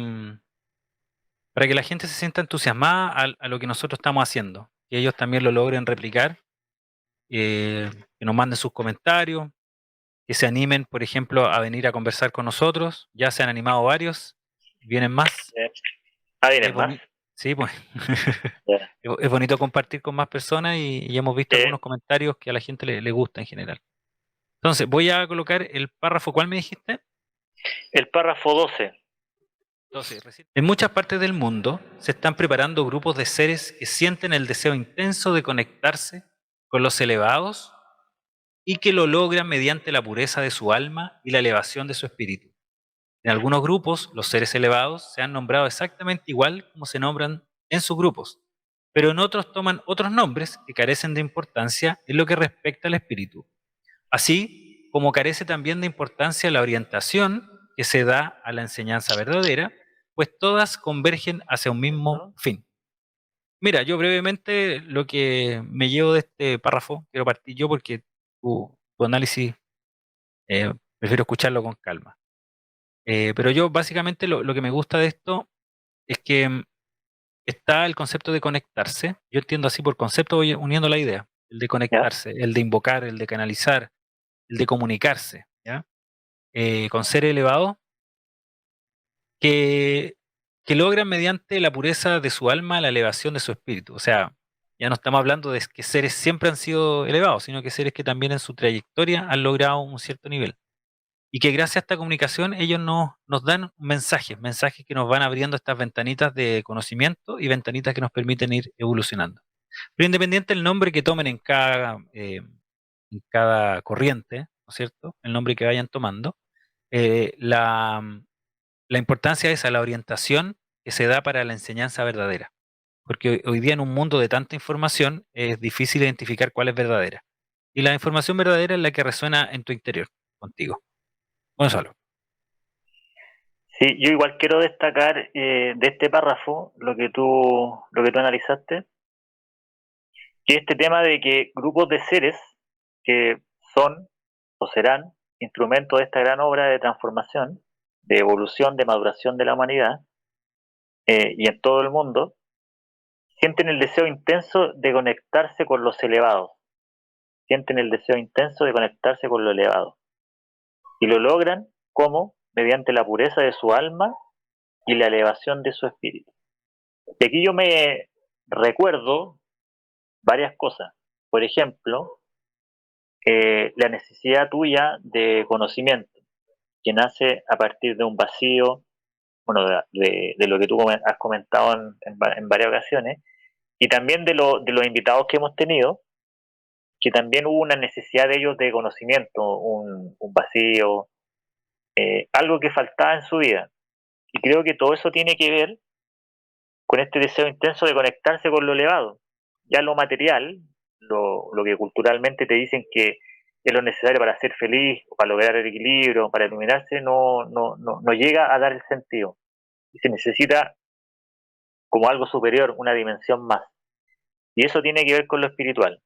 la gente se sienta entusiasmada a lo que nosotros estamos haciendo, que ellos también lo logren replicar, que nos manden sus comentarios, que se animen, por ejemplo, a venir a conversar con nosotros. Ya se han animado varios, vienen más. Es ¿Vienen más? bonito, sí, pues. Ya. Es bonito compartir con más personas y hemos visto Eh, algunos comentarios que a la gente le gusta en general. Entonces, voy a colocar el párrafo. ¿Cuál me dijiste? el párrafo 12. Entonces, en muchas partes del mundo se están preparando grupos de seres que sienten el deseo intenso de conectarse con los elevados y que lo logran mediante la pureza de su alma y la elevación de su espíritu. En algunos grupos, los seres elevados se han nombrado exactamente igual como se nombran en sus grupos, pero en otros toman otros nombres que carecen de importancia en lo que respecta al espíritu. Así como carece también de importancia la orientación que se da a la enseñanza verdadera, pues todas convergen hacia un mismo fin. Mira, yo brevemente lo que me llevo de este párrafo, quiero partir yo porque tu análisis prefiero escucharlo con calma. Pero yo básicamente lo que me gusta de esto es que está el concepto de conectarse. Yo entiendo así por concepto, voy uniendo la idea. El de ¿ya? conectarse, el de invocar, el de canalizar, el de comunicarse, ¿ya? Con seres elevados que, que logran mediante la pureza de su alma la elevación de su espíritu. O sea, ya no estamos hablando de que seres siempre han sido elevados, sino que seres que también en su trayectoria han logrado un cierto nivel. Y que gracias a esta comunicación ellos nos dan mensajes, mensajes que nos van abriendo estas ventanitas de conocimiento y ventanitas que nos permiten ir evolucionando. Pero independiente del nombre que tomen en cada corriente, ¿no es cierto? El nombre que vayan tomando, eh, la, la importancia es a la orientación que se da para la enseñanza verdadera. Porque hoy día en un mundo de tanta información es difícil identificar cuál es verdadera. Y la información verdadera es la que resuena en tu interior, contigo. Gonzalo. Sí, yo igual quiero destacar de este párrafo lo que tú analizaste, que este tema de que grupos de seres que son o serán instrumentos de esta gran obra de transformación, de evolución, de maduración de la humanidad y en todo el mundo, sienten el deseo intenso de conectarse con los elevados, sienten el deseo intenso de conectarse con lo elevado. Y lo logran como mediante la pureza de su alma y la elevación de su espíritu. De aquí yo me recuerdo varias cosas. Por ejemplo, la necesidad tuya de conocimiento, que nace a partir de un vacío, bueno, de lo que tú has comentado en varias ocasiones, y también de los invitados que hemos tenido, que también hubo una necesidad de ellos de conocimiento, un vacío, algo que faltaba en su vida. Y creo que todo eso tiene que ver con este deseo intenso de conectarse con lo elevado. Ya lo material, lo que culturalmente te dicen que es lo necesario para ser feliz, para lograr el equilibrio, para iluminarse, no llega a dar el sentido. Y se necesita como algo superior, una dimensión más. Y eso tiene que ver con lo espiritual.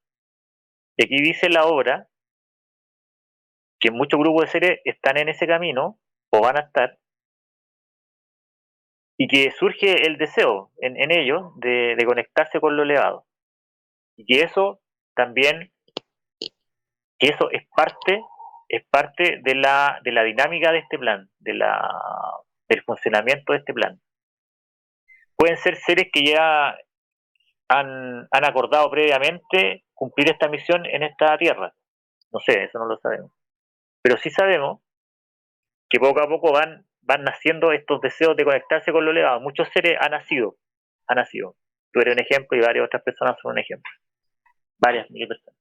Y aquí dice la obra que muchos grupos de seres están en ese camino, o van a estar, y que surge el deseo en ellos de conectarse con lo elevado. Y que eso también, que eso es parte de la dinámica de este plan, del funcionamiento de este plan. Pueden ser seres que ya han acordado previamente cumplir esta misión en esta tierra. No sé, eso no lo sabemos. Pero sí sabemos que poco a poco van naciendo estos deseos de conectarse con lo elevado. Muchos seres han nacido, han nacido. Tú eres un ejemplo y varias otras personas son un ejemplo. Varias mil personas.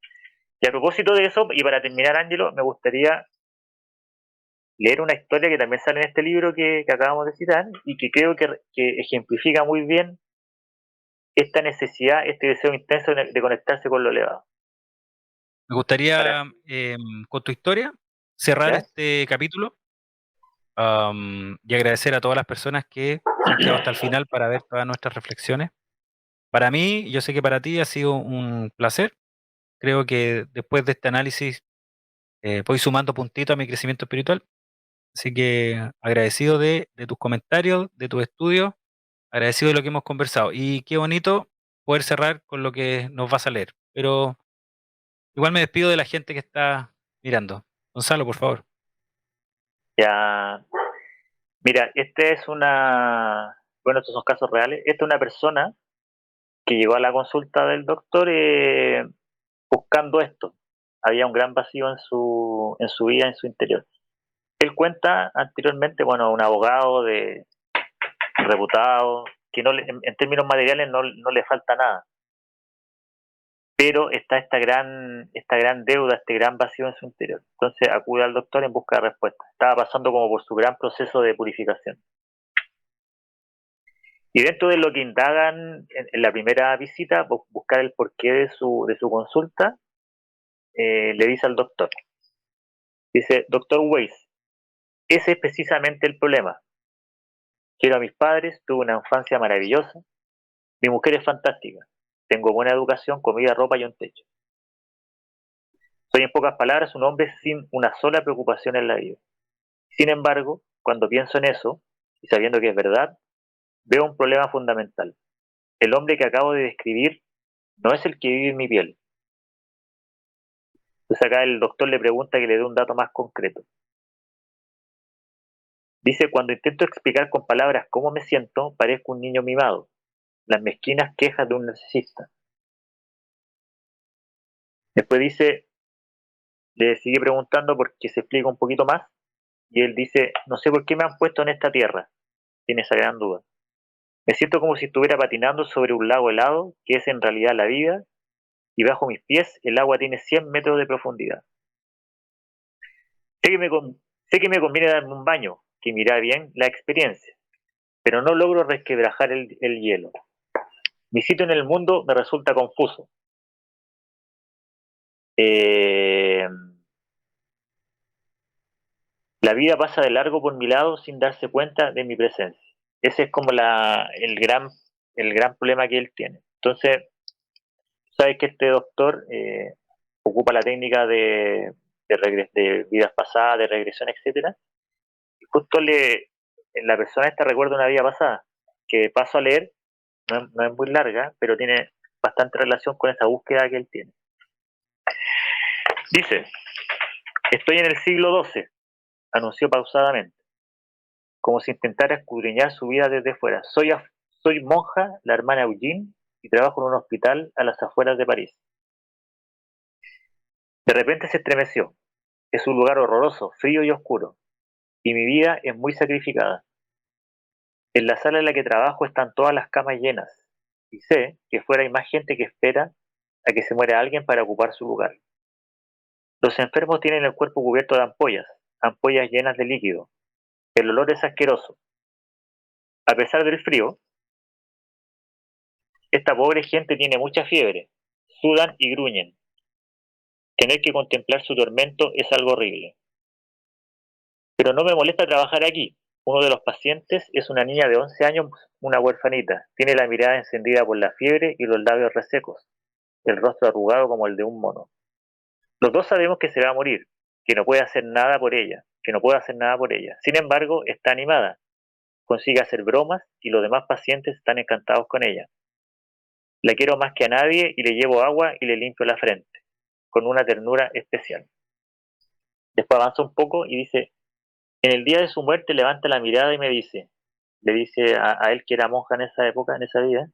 Y a propósito de eso, y para terminar, Ángelo, me gustaría leer una historia que también sale en este libro que acabamos de citar y que creo que ejemplifica muy bien esta necesidad, este deseo intenso de conectarse con lo elevado. Me Para, gustaría, con tu historia, cerrar ¿ya? este capítulo, y agradecer a todas las personas que se han quedado hasta el final para ver todas nuestras reflexiones. Para mí, yo sé que para ti ha sido un placer. Creo que después de este análisis voy sumando puntitos a mi crecimiento espiritual. Así que agradecido de tus comentarios, de tus estudios, agradecido de lo que hemos conversado. Y qué bonito poder cerrar con lo que nos vas a leer. Pero igual me despido de la gente que está mirando. Gonzalo, por favor. Ya. Mira, bueno, estos son casos reales. Esta es una persona que llegó a la consulta del doctor buscando esto. Había un gran vacío en su vida, en su interior. Él cuenta anteriormente, bueno, un abogado reputado, que no en términos materiales no le falta nada. Pero está esta gran deuda, este gran vacío en su interior. Entonces acude al doctor en busca de respuesta. Estaba pasando como por su gran proceso de purificación. Y dentro de lo que indagan en la primera visita, buscar el porqué de su consulta, le dice al doctor. Dice, doctor Weiss, ese es precisamente el problema. Quiero a mis padres, tuve una infancia maravillosa, mi mujer es fantástica, tengo buena educación, comida, ropa y un techo. Soy en pocas palabras un hombre sin una sola preocupación en la vida. Sin embargo, cuando pienso en eso, y sabiendo que es verdad, veo un problema fundamental. El hombre que acabo de describir no es el que vive en mi piel. Entonces acá el doctor le pregunta que le dé un dato más concreto. Dice, cuando intento explicar con palabras cómo me siento, parezco un niño mimado. Las mezquinas quejas de un narcisista. Después dice, le sigue preguntando porque se explica un poquito más, y él dice, no sé por qué me han puesto en esta tierra. Tiene esa gran duda. Me siento como si estuviera patinando sobre un lago helado, que es en realidad la vida, y bajo mis pies el agua tiene 100 metros de profundidad. Sé que sé que me conviene darme un baño, que me irá bien la experiencia, pero no logro resquebrajar el hielo. Mi sitio en el mundo me resulta confuso. Eh, la vida pasa de largo por mi lado sin darse cuenta de mi presencia. Ese es como el gran problema que él tiene. Entonces, sabes que este doctor ocupa la técnica de vidas pasadas, de regresión, etcétera. Y justo la persona esta recuerda una vida pasada, que paso a leer, no es muy larga, pero tiene bastante relación con esa búsqueda que él tiene. Dice, estoy en el siglo XII, anunció pausadamente, como si intentara escudriñar su vida desde fuera. Soy monja, la hermana Eugene, y trabajo en un hospital a las afueras de París. De repente se estremeció. Es un lugar horroroso, frío y oscuro, y mi vida es muy sacrificada. En la sala en la que trabajo están todas las camas llenas, y sé que fuera hay más gente que espera a que se muera alguien para ocupar su lugar. Los enfermos tienen el cuerpo cubierto de ampollas llenas de líquido. El olor es asqueroso. A pesar del frío, esta pobre gente tiene mucha fiebre, sudan y gruñen. Tener que contemplar su tormento es algo horrible. Pero no me molesta trabajar aquí. Uno de los pacientes es una niña de 11 años, una huerfanita. Tiene la mirada encendida por la fiebre y los labios resecos, el rostro arrugado como el de un mono. Los dos sabemos que se va a morir, que no puede hacer nada por ella, que no puede hacer nada por ella. Sin embargo, está animada, consigue hacer bromas y los demás pacientes están encantados con ella. La quiero más que a nadie y le llevo agua y le limpio la frente, con una ternura especial. Después avanza un poco y dice, en el día de su muerte levanta la mirada y le dice a él que era monja en esa época, en esa vida,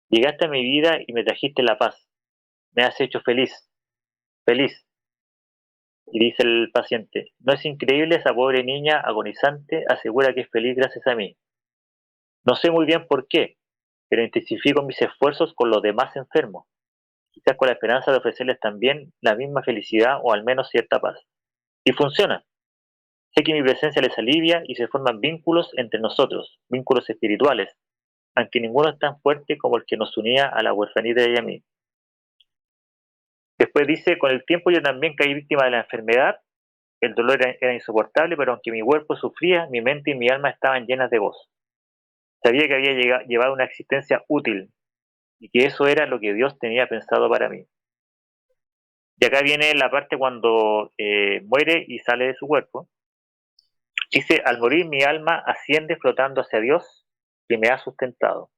llegaste a mi vida y me trajiste la paz, me has hecho feliz, feliz. Y dice el paciente, ¿no es increíble? Esa pobre niña agonizante asegura que es feliz gracias a mí. No sé muy bien por qué, pero intensifico mis esfuerzos con los demás enfermos, quizás con la esperanza de ofrecerles también la misma felicidad o al menos cierta paz. Y funciona. Sé que mi presencia les alivia y se forman vínculos entre nosotros, vínculos espirituales, aunque ninguno es tan fuerte como el que nos unía a la huerfanita y a mí. Después dice, con el tiempo yo también caí víctima de la enfermedad, el dolor era insoportable, pero aunque mi cuerpo sufría, mi mente y mi alma estaban llenas de gozo. Sabía que había llevado una existencia útil y que eso era lo que Dios tenía pensado para mí. Y acá viene la parte cuando muere y sale de su cuerpo. Dice, al morir mi alma asciende flotando hacia Dios que me ha sustentado.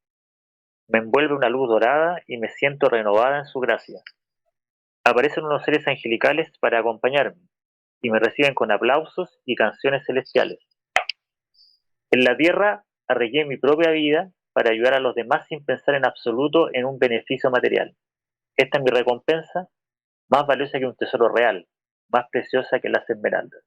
Me envuelve una luz dorada y me siento renovada en su gracia. Aparecen unos seres angelicales para acompañarme y me reciben con aplausos y canciones celestiales. En la tierra arreglé mi propia vida para ayudar a los demás sin pensar en absoluto en un beneficio material. Esta es mi recompensa, más valiosa que un tesoro real, más preciosa que las esmeraldas.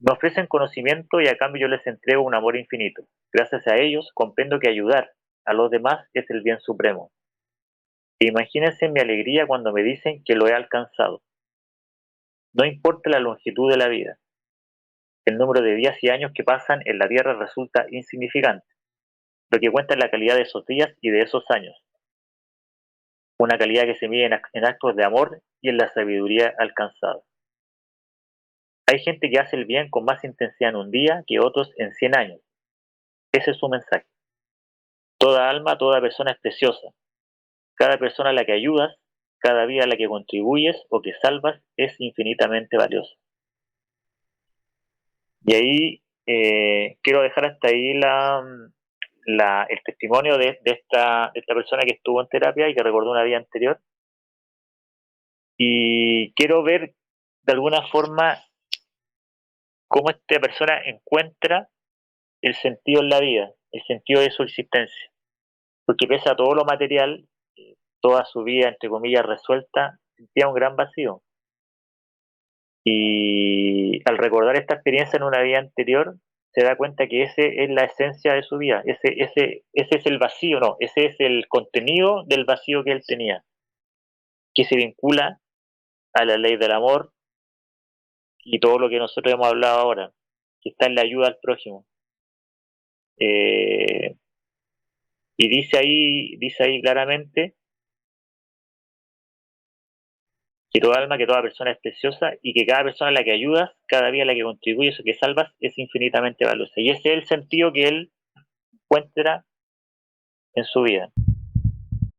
Me ofrecen conocimiento y a cambio yo les entrego un amor infinito. Gracias a ellos comprendo que ayudar a los demás es el bien supremo. Imagínense mi alegría cuando me dicen que lo he alcanzado. No importa la longitud de la vida, el número de días y años que pasan en la Tierra resulta insignificante. Lo que cuenta es la calidad de esos días y de esos años. Una calidad que se mide en actos de amor y en la sabiduría alcanzada. Hay gente que hace el bien con más intensidad en un día que otros en 100 años. Ese es su mensaje. Toda alma, toda persona es preciosa. Cada persona a la que ayudas, cada vida a la que contribuyes o que salvas es infinitamente valiosa. Y ahí quiero dejar hasta ahí el testimonio de esta persona que estuvo en terapia y que recordó una vida anterior. Y quiero ver de alguna forma cómo esta persona encuentra el sentido en la vida, el sentido de su existencia. Porque pese a todo lo material, toda su vida, entre comillas, resuelta, sentía un gran vacío. Y al recordar esta experiencia en una vida anterior, se da cuenta que ese es la esencia de su vida, ese es el vacío, no, ese es el contenido del vacío que él tenía, que se vincula a la ley del amor y todo lo que nosotros hemos hablado ahora, que está en la ayuda al prójimo. Eh, y dice ahí claramente que toda alma, que toda persona es preciosa y que cada persona a la que ayudas, cada día a la que contribuyes o que salvas es infinitamente valiosa. Y ese es el sentido que él encuentra en su vida.